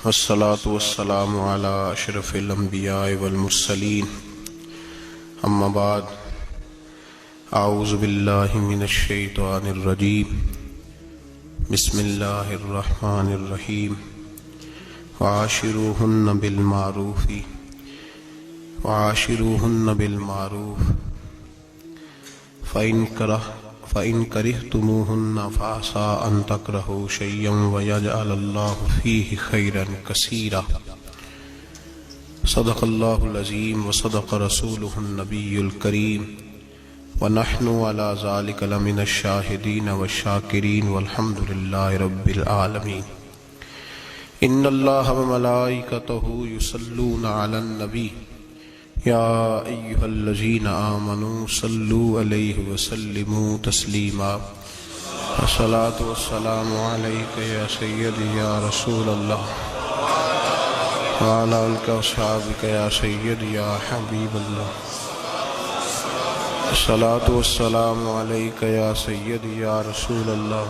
والصلاة والسلام على أشرف الأنبياء والمرسلين أما بعد أعوذ بالله من الشيطان الرجيم بسم الله الرحمن الرحيم وعاشروهن بالمعروف فإن كرهتموهن فعسى أن تكرهوا شيئا ويجعل الله فيه خيرا كثيرا صدق الله العظيم وصدق رسوله النبي الكريم ونحن على ذلك لمن الشاهدين والشاكرين والحمد لله رب العالمين إن الله وملائكته يصلون على النبي يا أيها الذين آمنوا صلوا عليه وسلموا تسليما الصلاة والسلام عليك يا سيدي يا رسول الله وعلى آلك وصحبك يا سيدي يا حبيب الله الصلاة والسلام عليك يا سيدي يا رسول الله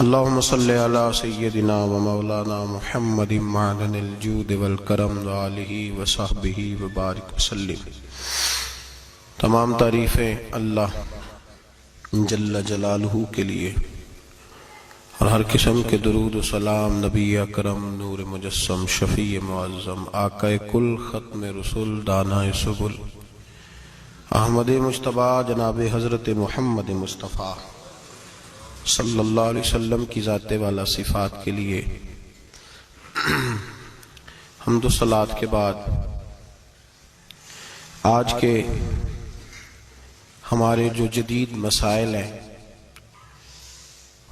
اللهم صل على سيدنا ومولانا محمد معدن الجود والکرم وآلہ وصحبہ وبارک وسلم۔ تمام تعریفیں اللہ جل جلالہ کے لیے اور ہر قسم کے درود و سلام نبی اکرم نور مجسم شفیع معظم آقا کل ختم رسول دانا سبل احمد مجتبی جناب حضرت محمد مصطفیٰ صلی اللہ علیہ وسلم کی ذات والا صفات کے لیے حمد و صلات کے بعد آج کے ہمارے جو جدید مسائل ہیں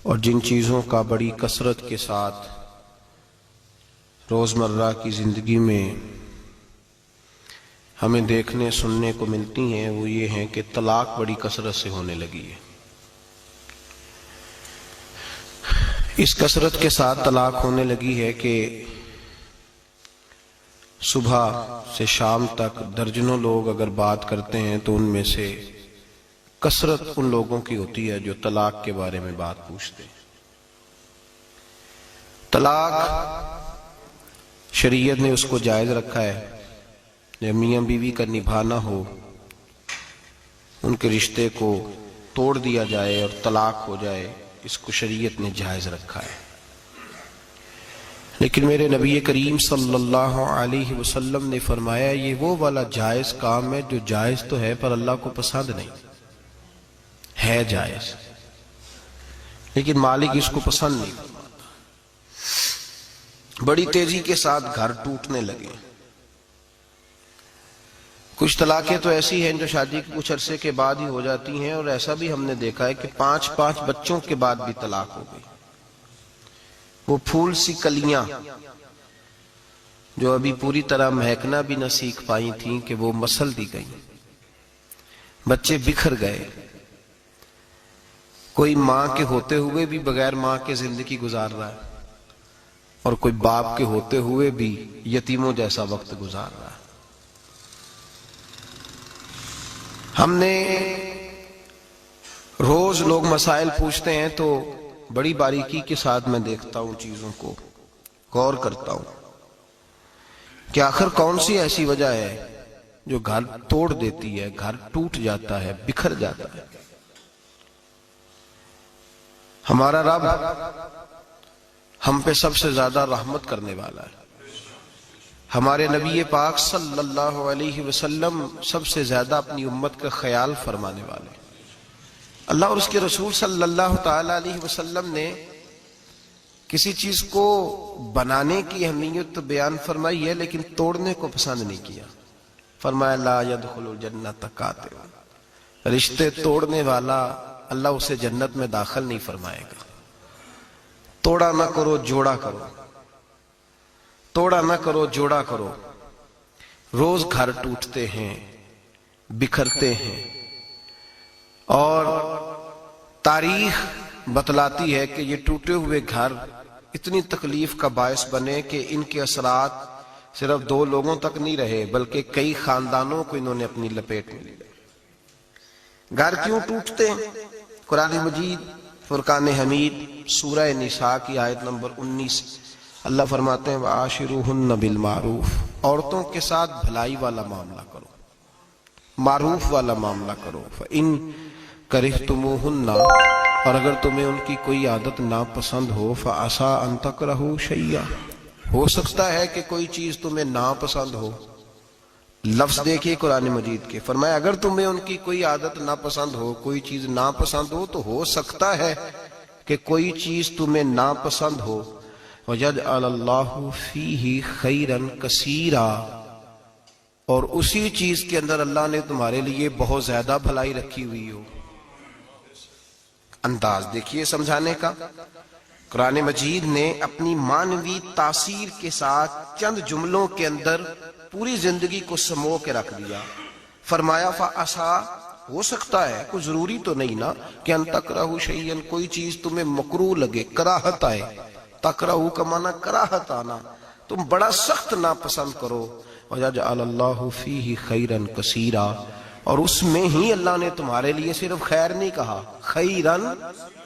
اور جن چیزوں کا بڑی کثرت کے ساتھ روزمرہ کی زندگی میں ہمیں دیکھنے سننے کو ملتی ہیں وہ یہ ہیں کہ طلاق بڑی کثرت سے ہونے لگی ہے۔ اس کثرت کے ساتھ طلاق ہونے لگی ہے کہ صبح سے شام تک درجنوں لوگ اگر بات کرتے ہیں تو ان میں سے کثرت ان لوگوں کی ہوتی ہے جو طلاق کے بارے میں بات پوچھتے ہیں۔ طلاق شریعت نے اس کو جائز رکھا ہے، جب میاں بیوی کا نبھانا ہو ان کے رشتے کو توڑ دیا جائے اور طلاق ہو جائے، اس کو شریعت نے جائز رکھا ہے۔ لیکن میرے نبی کریم صلی اللہ علیہ وسلم نے فرمایا یہ وہ والا جائز کام ہے جو جائز تو ہے پر اللہ کو پسند نہیں ہے، جائز لیکن مالک اس کو پسند نہیں فرماتا۔ بڑی تیزی کے ساتھ گھر ٹوٹنے لگے۔ کچھ طلاقیں تو ایسی ہیں جو شادی کے کچھ عرصے کے بعد ہی ہو جاتی ہیں، اور ایسا بھی ہم نے دیکھا ہے کہ 5 بچوں کے بعد بھی طلاق ہو گئی۔ وہ پھول سی کلیاں جو ابھی پوری طرح مہکنا بھی نہ سیکھ پائی تھیں کہ وہ مسل دی گئیں، بچے بکھر گئے۔ کوئی ماں کے ہوتے ہوئے بھی بغیر ماں کے زندگی گزار رہا ہے، اور کوئی باپ کے ہوتے ہوئے بھی یتیموں جیسا وقت گزار رہا ہے۔ ہم نے روز لوگ مسائل پوچھتے ہیں تو بڑی باریکی کے ساتھ میں دیکھتا ہوں چیزوں کو، غور کرتا ہوں کہ آخر کون سی ایسی وجہ ہے جو گھر توڑ دیتی ہے، گھر ٹوٹ جاتا ہے، بکھر جاتا ہے۔ ہمارا رب ہم پہ سب سے زیادہ رحمت کرنے والا ہے، ہمارے نبی پاک صلی اللہ علیہ وسلم سب سے زیادہ اپنی امت کا خیال فرمانے والے۔ اللہ اور اس کے رسول صلی اللہ تعالی علیہ وسلم نے کسی چیز کو بنانے کی اہمیت تو بیان فرمائی ہے لیکن توڑنے کو پسند نہیں کیا۔ فرمایا لا يدخل الجنۃ قاطع، رشتے توڑنے والا اللہ اسے جنت میں داخل نہیں فرمائے گا۔ توڑا نہ کرو جوڑا کرو، توڑا نہ کرو جوڑا کرو۔ روز گھر ٹوٹتے ہیں، بکھرتے ہیں، اور تاریخ بتلاتی ہے کہ یہ ٹوٹے ہوئے گھر اتنی تکلیف کا باعث بنے کہ ان کے اثرات صرف 2 لوگوں تک نہیں رہے بلکہ کئی خاندانوں کو انہوں نے اپنی لپیٹ میں لیا۔ گھر کیوں ٹوٹتے ہیں؟ قرآن مجید فرقان حمید سورہ نساء کی آیت نمبر 19 اللہ فرماتے ہیں وَعَاشِرُوهُنَّ بِالْمَعْرُوفِ، عورتوں کے ساتھ بھلائی والا معاملہ کرو، معروف والا معاملہ کرو. فَإِن كَرِهْتُمُوهُنَّ، اور اگر تمہیں ان کی کوئی عادت ناپسند ہو، فَعَسَىٰ أَن تَكْرَهُوا شَيْئًا، ہو سکتا ہے کہ کوئی چیز تمہیں ناپسند ہو. لفظ دیکھیے قرآن مجید کے، فرمایا اگر تمہیں ان کی کوئی عادت ناپسند ہو، کوئی چیز ناپسند ہو سکتا ہے کہ کوئی چیز تمہیں ناپسند ہو. وَيَجْعَلَ اللَّهُ فِيهِ خَيْرًا كَثِيرًا، اور اسی چیز کے اندر اللہ نے تمہارے لیے بہت زیادہ بھلائی رکھی ہوئی ہو. انداز دیکھیے سمجھانے کا. قرآن مجید نے اپنی معنوی تاثیر کے ساتھ چند جملوں کے اندر پوری زندگی کو سمو کے رکھ دیا. فرمایا فَعَسَىٰ، ہو سکتا ہے، کوئی ضروری تو نہیں نا کہ ان تکرہو شیئن، کوئی چیز تمہیں مکروہ لگے، کراہت آئے. تکرہو کا معنی کراہت آنا، تم بڑا سخت ناپسند کرو. وَيَجْعَلَ اللَّهُ فِيهِ خَيْرًا كَثِيرًا، اور اس میں ہی اللہ نے تمہارے لیے صرف خیر نہیں کہا، خیرن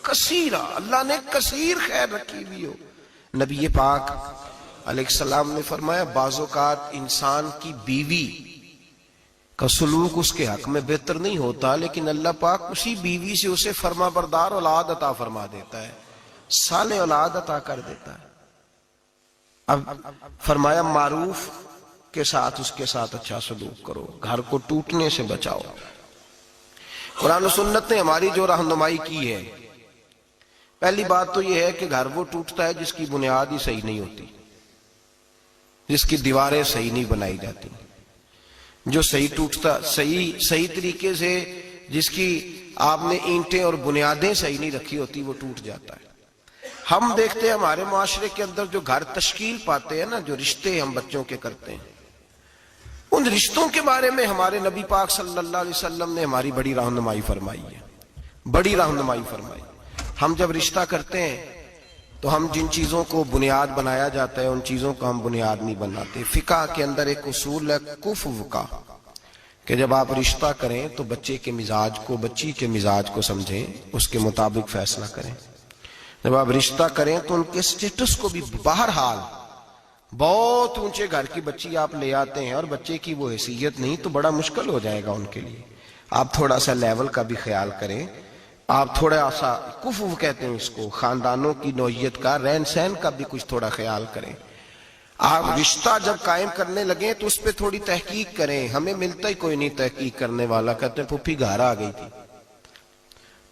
کثیرا، اللہ نے کثیر خیر رکھی ہوئی ہو. نبی پاک علیہ السلام نے فرمایا بعض اوقات انسان کی بیوی کا سلوک اس کے حق میں بہتر نہیں ہوتا، لیکن اللہ پاک اسی بیوی سے اسے فرما بردار اولاد عطا فرما دیتا ہے، صالح اولاد عطا کر دیتا ہے. اب فرمایا معروف کے ساتھ اس کے ساتھ اچھا سلوک کرو، گھر کو ٹوٹنے سے بچاؤ. قرآن و سنت نے ہماری جو رہنمائی کی ہے، پہلی بات تو یہ ہے کہ گھر وہ ٹوٹتا ہے جس کی بنیاد ہی صحیح نہیں ہوتی، جس کی دیواریں صحیح نہیں بنائی جاتی. جو صحیح ٹوٹتا، صحیح طریقے سے جس کی آپ نے اینٹیں اور بنیادیں صحیح نہیں رکھی ہوتی، وہ ٹوٹ جاتا ہے. ہم دیکھتے ہیں ہمارے معاشرے کے اندر جو گھر تشکیل پاتے ہیں نا، جو رشتے ہم بچوں کے کرتے ہیں، ان رشتوں کے بارے میں ہمارے نبی پاک صلی اللہ علیہ وسلم نے ہماری بڑی رہنمائی فرمائی ہے، بڑی رہنمائی فرمائی. ہم جب رشتہ کرتے ہیں تو ہم جن چیزوں کو بنیاد بنایا جاتا ہے ان چیزوں کو ہم بنیاد نہیں بناتے. فقہ کے اندر ایک اصول ہے کفو کا، کہ جب آپ رشتہ کریں تو بچے کے مزاج کو، بچی کے مزاج کو سمجھیں، اس کے مطابق فیصلہ کریں. جب آپ رشتہ کریں تو ان کے سٹیٹس کو بھی، بہرحال بہت اونچے گھر کی بچی آپ لے آتے ہیں اور بچے کی وہ حیثیت نہیں، تو بڑا مشکل ہو جائے گا ان کے لیے. آپ تھوڑا سا لیول کا بھی خیال کریں، آپ تھوڑا سا کفو کہتے ہیں اس کو، خاندانوں کی نوعیت کا، رہن سہن کا بھی کچھ تھوڑا خیال کریں. آپ رشتہ جب قائم کرنے لگیں تو اس پہ تھوڑی تحقیق کریں. ہمیں ملتا ہی کوئی نہیں تحقیق کرنے والا. کہتے ہیں پھوپھی گھر آ گئی تھی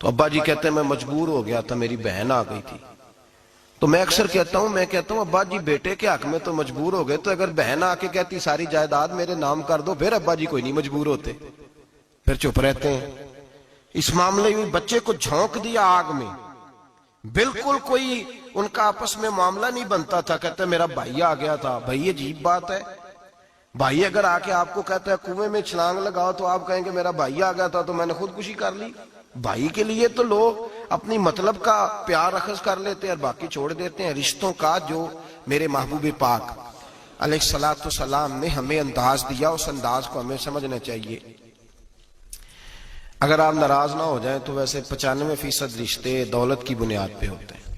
تو ابا جی کہتے ہیں میں مجبور ہو گیا تھا، میری بہن آ گئی تھی. تو میں اکثر کہتا ہوں ابا جی بیٹے کے حق میں تو مجبور ہو گئے، تو اگر بہن آ کے کہتی ساری جائیداد میرے نام کر دو، پھر ابا جی کوئی نہیں مجبور ہوتے، پھر چپ رہتے ہیں. اس معاملے میں بچے کو جھونک دیا آگ میں، بالکل کوئی ان کا آپس میں معاملہ نہیں بنتا تھا. کہتے میرا بھائی آ گیا تھا. بھائی عجیب بات ہے، بھائی اگر آ کے آپ کو کہتا ہے کنویں میں چھلانگ لگاؤ تو آپ کہیں گے میرا بھائی آ گیا تھا تو میں نے خودکشی کر لی. بھائی کے لیے تو لوگ اپنی مطلب کا پیار اخذ کر لیتے ہیں اور باقی چھوڑ دیتے ہیں. رشتوں کا جو میرے محبوب پاک علیہ الصلوۃ والسلام نے ہمیں انداز دیا، اس انداز کو ہمیں سمجھنا چاہیے. اگر آپ ناراض نہ ہو جائیں تو ویسے 95% رشتے دولت کی بنیاد پہ ہوتے ہیں.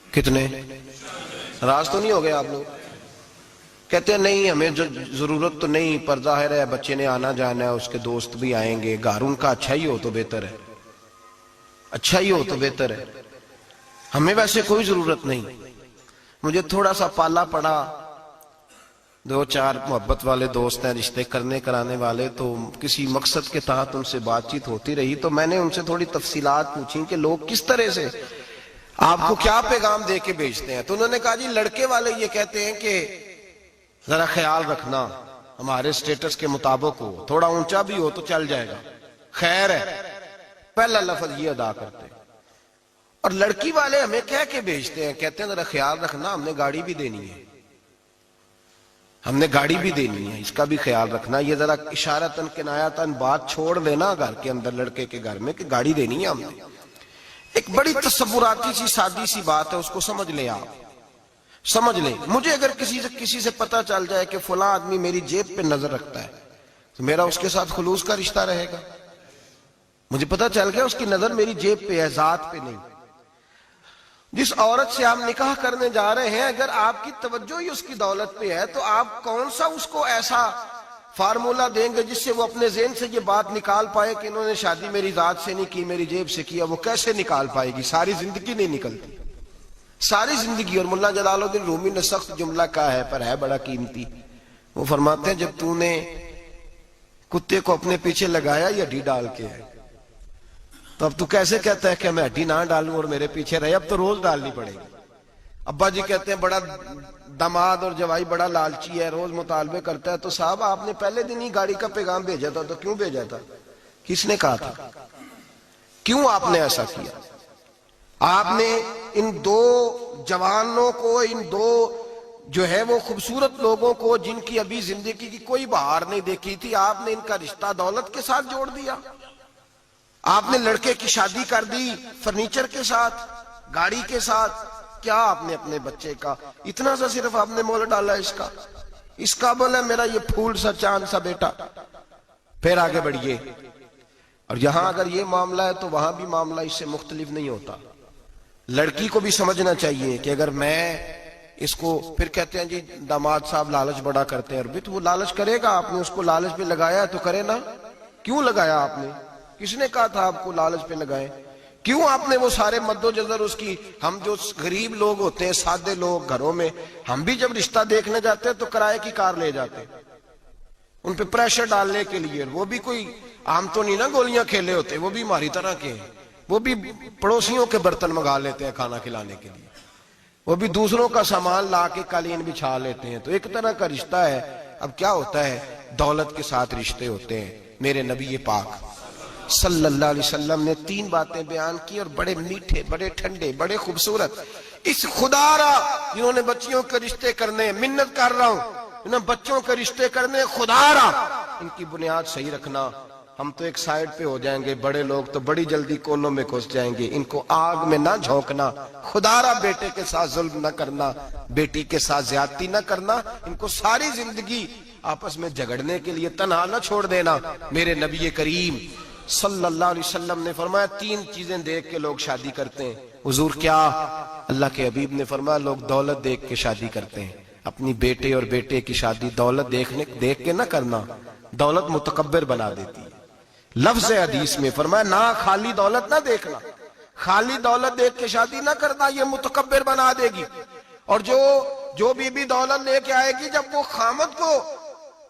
کتنے؟ ناراض تو نہیں ہو گئے آپ لوگ؟ کہتے ہیں نہیں ہمیں ضرورت تو نہیں، پر ظاہر ہے بچے نے آنا جانا ہے، اس کے دوست بھی آئیں گے، گھر ان کا اچھا ہی ہو تو بہتر ہے، اچھا ہی ہو تو بہتر ہے، ہمیں ویسے کوئی ضرورت نہیں. مجھے تھوڑا سا پالا پڑا، 2-4 محبت والے دوست ہیں، رشتے کرنے کرانے والے، تو کسی مقصد کے تحت ان سے بات چیت ہوتی رہی تو میں نے ان سے تھوڑی تفصیلات پوچھی کہ لوگ کس طرح سے آپ کو کیا پیغام دے کے بھیجتے ہیں. تو انہوں نے کہا جی لڑکے والے یہ کہتے ہیں کہ ذرا خیال رکھنا ہمارے سٹیٹس کے مطابق ہو، تھوڑا اونچا بھی ہو تو چل جائے گا، خیر ہے، پہلا لفظ یہ ادا کرتے. اور لڑکی والے ہمیں کہہ کے بھیجتے ہیں، کہتے ہیں ذرا خیال رکھنا، ہم نے گاڑی بھی دینی ہے، ہم نے گاڑی بھی دینی ہے، اس کا بھی خیال رکھنا. یہ ذرا اشارتاً کنایتاً بات چھوڑ لینا گھر کے اندر، لڑکے کے گھر میں، کہ گاڑی دینی ہے ہم نے. ایک بڑی تصوراتی سی سادی سی بات ہے، اس کو سمجھ لیں، آپ سمجھ لیں. مجھے اگر کسی سے پتا چل جائے کہ فلاں آدمی میری جیب پہ نظر رکھتا ہے تو میرا اس کے ساتھ خلوص کا رشتہ رہے گا؟ مجھے پتا چل گیا اس کی نظر میری جیب پہ ہے، ذات پہ نہیں۔ جس عورت سے آپ نکاح کرنے جا رہے ہیں اگر آپ کی توجہ ہی اس کی دولت پہ ہے تو آپ کون سا اس کو ایسا فارمولا دیں گے جس سے وہ اپنے ذہن سے یہ بات نکال پائے کہ انہوں نے شادی میری ذات سے نہیں کی، میری جیب سے کیا؟ وہ کیسے نکال پائے گی؟ ساری زندگی نہیں نکلتی، ساری زندگی۔ اور مولانا جلال الدین رومی نے سخت جملہ کہا ہے پر ہے بڑا قیمتی، وہ فرماتے ہیں جب تو نے کتے کو اپنے پیچھے لگایا یا ہڈی ڈال کے ہے تو اب تو کیسے کہتا ہے کہ میں ہڈی نہ ڈالوں اور میرے پیچھے رہے؟ اب تو روز ڈالنی پڑے گی۔ ابا جی کہتے ہیں بڑا داماد اور جوائی بڑا لالچی ہے، روز مطالبے کرتا ہے، تو صاحب آپ نے پہلے دن ہی گاڑی کا پیغام بھیجا تھا تو کیوں بھیجا تھا؟ کس نے کہا تھا؟ کیوں آپ نے ایسا کیا؟ آپ نے ان دو جوانوں کو، ان دو جو ہے وہ خوبصورت لوگوں کو جن کی ابھی زندگی کی کوئی بہار نہیں دیکھی تھی، آپ نے ان کا رشتہ دولت کے ساتھ جوڑ دیا۔ آپ نے لڑکے کی شادی کر دی فرنیچر کے ساتھ، گاڑی کے ساتھ۔ کیا آپ نے اپنے بچے کا اتنا سا صرف آپ نے مول ڈالا اس کا بولا میرا یہ پھول سا چاند سا بیٹا؟ پھر آگے بڑھیے، اور یہاں اگر یہ معاملہ ہے تو وہاں بھی معاملہ اس سے مختلف نہیں ہوتا۔ لڑکی کو بھی سمجھنا چاہیے کہ اگر میں اس کو، پھر کہتے ہیں جی داماد صاحب لالچ بڑا کرتے ہیں، اور بھی تو وہ لالچ کرے گا، آپ نے اس کو لالچ پہ لگایا تو کرے نا۔ کیوں لگایا آپ نے؟ کس نے کہا تھا آپ کو لالچ پہ لگائیں؟ کیوں آپ نے وہ سارے مد و جزر اس کی؟ ہم جو غریب لوگ ہوتے ہیں، سادے لوگ گھروں میں، ہم بھی جب رشتہ دیکھنے جاتے ہیں تو کرائے کی کار لے جاتے ہیں ان پہ پریشر ڈالنے کے لیے۔ وہ بھی کوئی عام تو نہیں نا گولیاں کھیلے ہوتے، وہ بھی ہماری طرح کے ہیں، وہ بھی پڑوسیوں کے برتن منگا لیتے ہیں کھانا کھلانے کے لیے، وہ بھی دوسروں کا سامان لا کے قالین بچھا لیتے ہیں۔ تو ایک طرح کا رشتہ ہے۔ اب کیا ہوتا ہے؟ دولت کے ساتھ رشتے ہوتے ہیں۔ میرے نبی پاک صلی اللہ علیہ وسلم نے 3 باتیں بیان کی اور بڑے میٹھے، بڑے ٹھنڈے، بڑے خوبصورت۔ اس خدا را جنہوں نے بچیوں کے رشتے کرنے، منت کر رہا ہوں انہوں نے بچوں کے رشتے کرنے، خدا را ان کی بنیاد صحیح رکھنا۔ ہم تو ایک سائیڈ پہ ہو جائیں گے، بڑے لوگ تو بڑی جلدی کونوں میں گھس جائیں گے۔ ان کو آگ میں نہ جھونکنا، خدا را بیٹے کے ساتھ ظلم نہ کرنا، بیٹی کے ساتھ زیادتی نہ کرنا، ان کو ساری زندگی آپس میں جھگڑنے کے لیے تنہا نہ چھوڑ دینا۔ میرے نبی کریم صلی اللہ علیہ وسلم نے فرمایا 3 چیزیں دیکھ کے لوگ شادی کرتے ہیں۔ حضور کیا؟ اللہ کے حبیب نے فرمایا لوگ دولت دیکھ کے شادی کرتے ہیں۔ اپنی بیٹے اور بیٹے کی شادی دولت دیکھ کے نہ کرنا، دولت متکبر بنا دیتی ہے۔ لفظ حدیث میں فرمایا نہ خالی دولت نہ دیکھنا، خالی دولت دیکھ کے شادی نہ کرنا، یہ متکبر بنا دے گی۔ اور جو بی دولت لے کے آئے گی، جب وہ خامد کو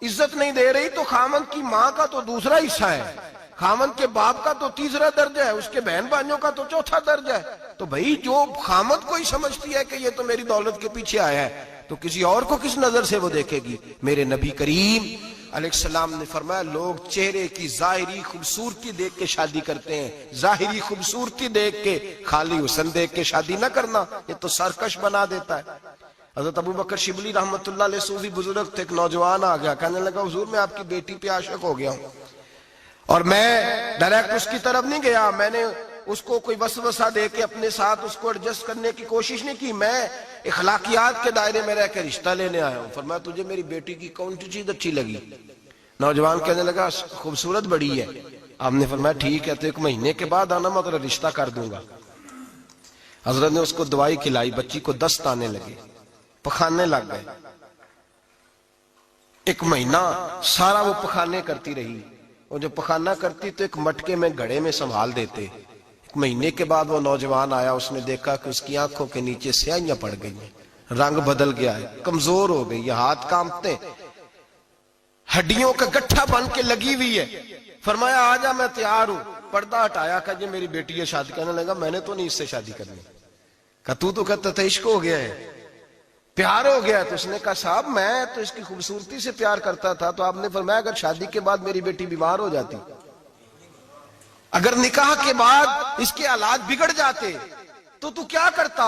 عزت نہیں دے رہی تو خامد کی ماں کا تو دوسرا حصہ ہے، خامد کے باپ کا تو تیسرا درجہ ہے، اس کے بہن بھائیوں کا تو چوتھا درجہ ہے۔ تو بھائی جو خامد کو ہی سمجھتی ہے کہ یہ تو میری دولت کے پیچھے آیا ہے تو کسی اور کو کس نظر سے وہ دیکھے گی؟ میرے نبی کریم علیہ السلام نے فرمایا لوگ چہرے کی ظاہری خوبصورتی دیکھ کے شادی کرتے ہیں، ظاہری خوبصورتی دیکھ کے، خالی حسن دیکھ کے شادی نہ کرنا، یہ تو سرکش بنا دیتا ہے۔ حضرت ابو بکر شبلی رحمۃ اللہ علیہ صوفی بزرگ تھے، ایک نوجوان آ گیا، کہنے لگا حضور میں آپ کی بیٹی پہ عاشق ہو گیا ہوں، اور میں ڈائریکٹ اس کی طرف نہیں گیا، میں نے اس کو کوئی وسوسہ دے کے اپنے ساتھ اس کو ایڈجسٹ کرنے کی کوشش نہیں کی، میں اخلاقیات کے دائرے میں رہ کے رشتہ لینے آیا ہوں۔ فرمایا تجھے میری بیٹی کی کون سی چیز اچھی لگی؟ نوجوان کہنے لگا خوبصورت بڑی ہے۔ آپ نے فرمایا ٹھیک ہے تو 1 مہینے کے بعد آنا، میں تیرا رشتہ کر دوں گا۔ حضرت نے اس کو دوائی کھلائی، بچی کو دست آنے لگے، پخانے لگ گئے۔ 1 مہینہ سارا وہ پخانے کرتی رہی، اور جب پخانہ کرتی تو ایک مٹکے میں گھڑے میں سنبھال دیتے۔ 1 مہینے کے بعد وہ نوجوان آیا، اس نے دیکھا کہ اس کی آنکھوں کے نیچے سیاہیاں پڑ گئی ہیں، رنگ بدل گیا ہے، کمزور ہو گئی ہے، ہاتھ کانپتے، ہڈیوں کا گٹھا بن کے لگی ہوئی ہے۔ فرمایا آجا میں تیار ہوں۔ پردہ ہٹایا کہ یہ میری بیٹی ہے، شادی کرنے لگا، میں نے تو نہیں اس سے شادی کرنی۔ کہا تو کہتا تھا عشق ہو گیا ہے، پیار ہو گیا ہے۔ تو اس نے کہا صاحب میں تو اس کی خوبصورتی سے پیار کرتا تھا۔ تو آپ نے فرمایا اگر شادی کے بعد میری بیٹی بیمار ہو جاتی، اگر نکاح کے بعد اس کے حالات بگڑ جاتے تو کیا کرتا؟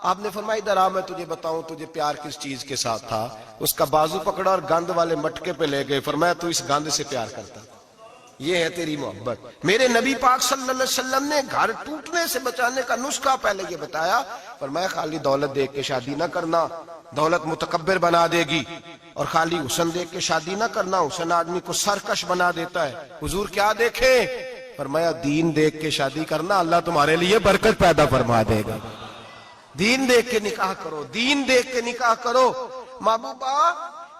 آپ نے فرمایا ادھر آ میں تجھے بتاؤں تجھے پیار کس چیز کے ساتھ تھا۔ اس کا بازو پکڑا اور گند والے مٹکے پہ لے گئے، فرمایا تو اس گند سے پیار کرتا، یہ ہے تیری محبت۔ میرے نبی پاک صلی اللہ علیہ وسلم نے گھر ٹوٹنے سے بچانے کا نسخہ پہلے یہ بتایا، فرمایا خالی دولت دیکھ کے شادی نہ کرنا، دولت متکبر بنا دے گی، اور خالی حسن دیکھ کے شادی نہ کرنا، حسن آدمی کو سرکش بنا دیتا ہے۔ حضور کیا دیکھیں؟ فرمایا دین دیکھ کے شادی کرنا، اللہ تمہارے لیے برکت پیدا فرما دے گا۔ دین دیکھ کے نکاح کرو، دین دیکھ کے نکاح کرو۔ محبوبہ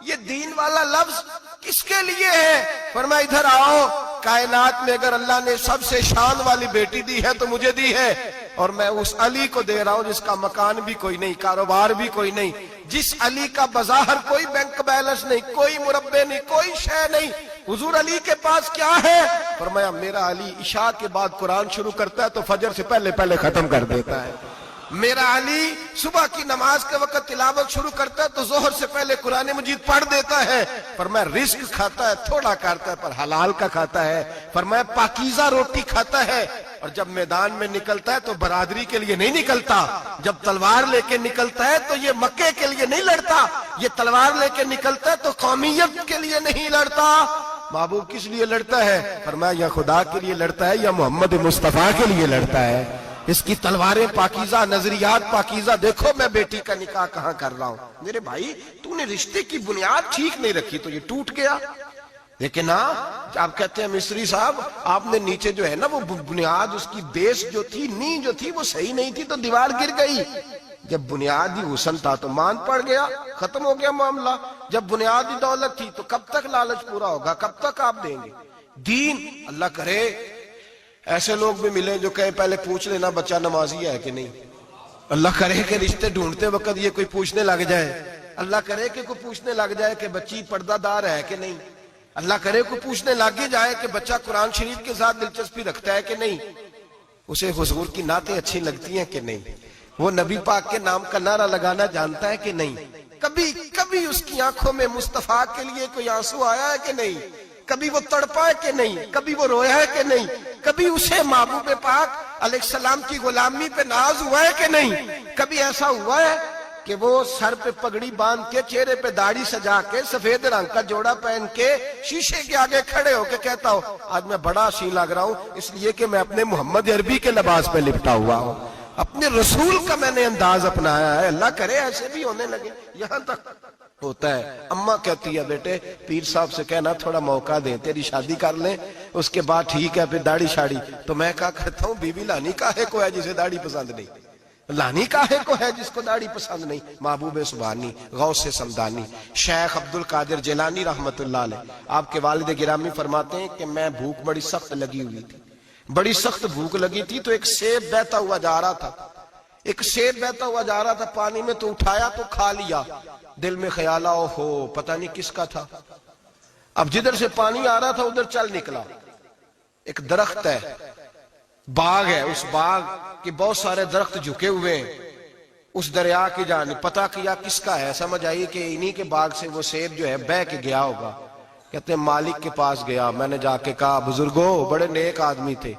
یہ دین والا لفظ کس کے لیے ہے؟ فرمایا ادھر آؤ، کائنات میں اگر اللہ نے سب سے شان والی بیٹی دی ہے تو مجھے دی ہے، اور میں اس علی کو دے رہا ہوں جس کا مکان بھی کوئی نہیں، کاروبار بھی کوئی نہیں، جس علی کا بظاہر کوئی بینک بیلنس نہیں، کوئی مربع نہیں، کوئی شے نہیں۔ حضور علی کے پاس کیا ہے؟ فرمایا میرا علی عشاء کے بعد قرآن شروع کرتا ہے تو فجر سے پہلے پہلے ختم کر دیتا ہے۔ میرا علی صبح کی نماز کے وقت تلاوت شروع کرتا ہے تو ظہر سے پہلے قرآن مجید پڑھ دیتا ہے۔ فرمایا رزق کھاتا ہے، تھوڑا کھاتا ہے پر حلال کا کھاتا ہے۔ فرمایا پاکیزہ روٹی کھاتا ہے، اور جب میدان میں نکلتا ہے تو برادری کے لیے نہیں نکلتا، جب تلوار لے کے نکلتا ہے تو یہ مکے کے لیے نہیں لڑتا، یہ تلوار لے کے نکلتا ہے تو قومیت کے لیے نہیں لڑتا۔ محبوب کس لیے لڑتا ہے؟ فرمایا یا خدا کے لیے لڑتا ہے یا محمد مصطفیٰ کے لیے لڑتا ہے۔ اس کی تلواریں پاکیزہ، نظریات پاکیزہ۔ دیکھو میں بیٹی کا نکاح کہاں کر رہا ہوں۔ میرے بھائی تو نے رشتے کی بنیاد ٹھیک نہیں رکھی تو یہ ٹوٹ گیا۔ لیکن آپ کہتے ہیں مصری صاحب آپ نے نیچے جو ہے نا وہ بنیاد، اس کی بیس جو تھی، نیند جو تھی وہ صحیح نہیں تھی تو دیوار گر گئی۔ جب بنیادی حسن تھا تو مان پڑ گیا، ختم ہو گیا معاملہ۔ جب بنیادی دولت تھی تو کب تک لالچ پورا ہوگا، کب تک آپ دیں گے؟ دین اللہ کرے ایسے لوگ بھی ملیں جو کہے پہلے پوچھ لینا بچہ نمازی ہے کہ نہیں۔ اللہ کرے کہ رشتے ڈھونڈتے وقت یہ کوئی پوچھنے لگ جائے، اللہ کرے کہ کوئی پوچھنے لگ جائے کہ بچی پردہ دار ہے کہ نہیں، اللہ کرے کوئی پوچھنے لگ ہی جائے کہ بچہ قرآن شریف کے ساتھ دلچسپی رکھتا ہے کہ نہیں، اسے حضور کی نعتیں اچھی لگتی ہیں کہ نہیں، وہ نبی پاک کے نام کا نعرہ لگانا جانتا ہے کہ نہیں، کبھی اس کی آنکھوں میں مصطفیٰ کے لیے کوئی آنسو آیا ہے کہ نہیں، کبھی وہ تڑپا ہے کہ نہیں، کبھی وہ رویا ہے کہ نہیں، کبھی اسے محبوب پاک علیہ السلام کی غلامی پہ ناز ہوا ہے کہ نہیں، کبھی ایسا ہوا ہے کہ وہ سر پہ پگڑی باندھ کے، چہرے پہ داڑھی سجا کے، سفید رنگ کا جوڑا پہن کے شیشے کے آگے کھڑے ہو کے کہتا ہو آج میں بڑا حسین لگ رہا ہوں اس لیے کہ میں اپنے محمد عربی کے لباس پہ لپٹا ہوا ہوں، اپنے رسول کا میں نے انداز اپنایا ہے۔ اللہ کرے ایسے بھی ہونے لگے، یہاں تک ہوتا ہے۔ اماں کہتی ہے بیٹے پیر صاحب سے کہنا تھوڑا موقع دیں، تیری شادی کر لیں، اس کے بعد ٹھیک ہے پھر داڑھی شاڑی۔ تو میں کہا کرتا ہوں بیوی لانی کاہے کو ہے جسے داڑھی پسند نہیں، لانی کاہے کو ہے جس کو داڑھی پسند نہیں۔ محبوب سبحانی، غوث سمدانی، شیخ عبد القادر جیلانی رحمت اللہ علیہ، آپ کے والد گرامی فرماتے ہیں کہ میں بھوک بڑی سخت لگی ہوئی تھی، بڑی سخت بھوک لگی تھی تو ایک سیب بہتا ہوا جا رہا تھا، ایک سیب بہتا ہوا جا رہا تھا پانی میں، تو اٹھایا تو کھا لیا، دل میں خیال آؤ ہو پتہ نہیں کس کا تھا۔ اب جدھر سے پانی آ رہا تھا ادھر چل نکلا، ایک درخت ہے، باغ ہے، اس باغ کے بہت سارے درخت جھکے ہوئے ہیں، اس دریا کی جانب پتہ کیا کس کا ہے، سمجھ آئی کہ انہی کے باغ سے وہ سیب جو ہے بہ کے گیا ہوگا۔ کہتے ہیں مالک کے پاس گیا، میں نے جا کے کہا بزرگو، بڑے نیک آدمی تھے،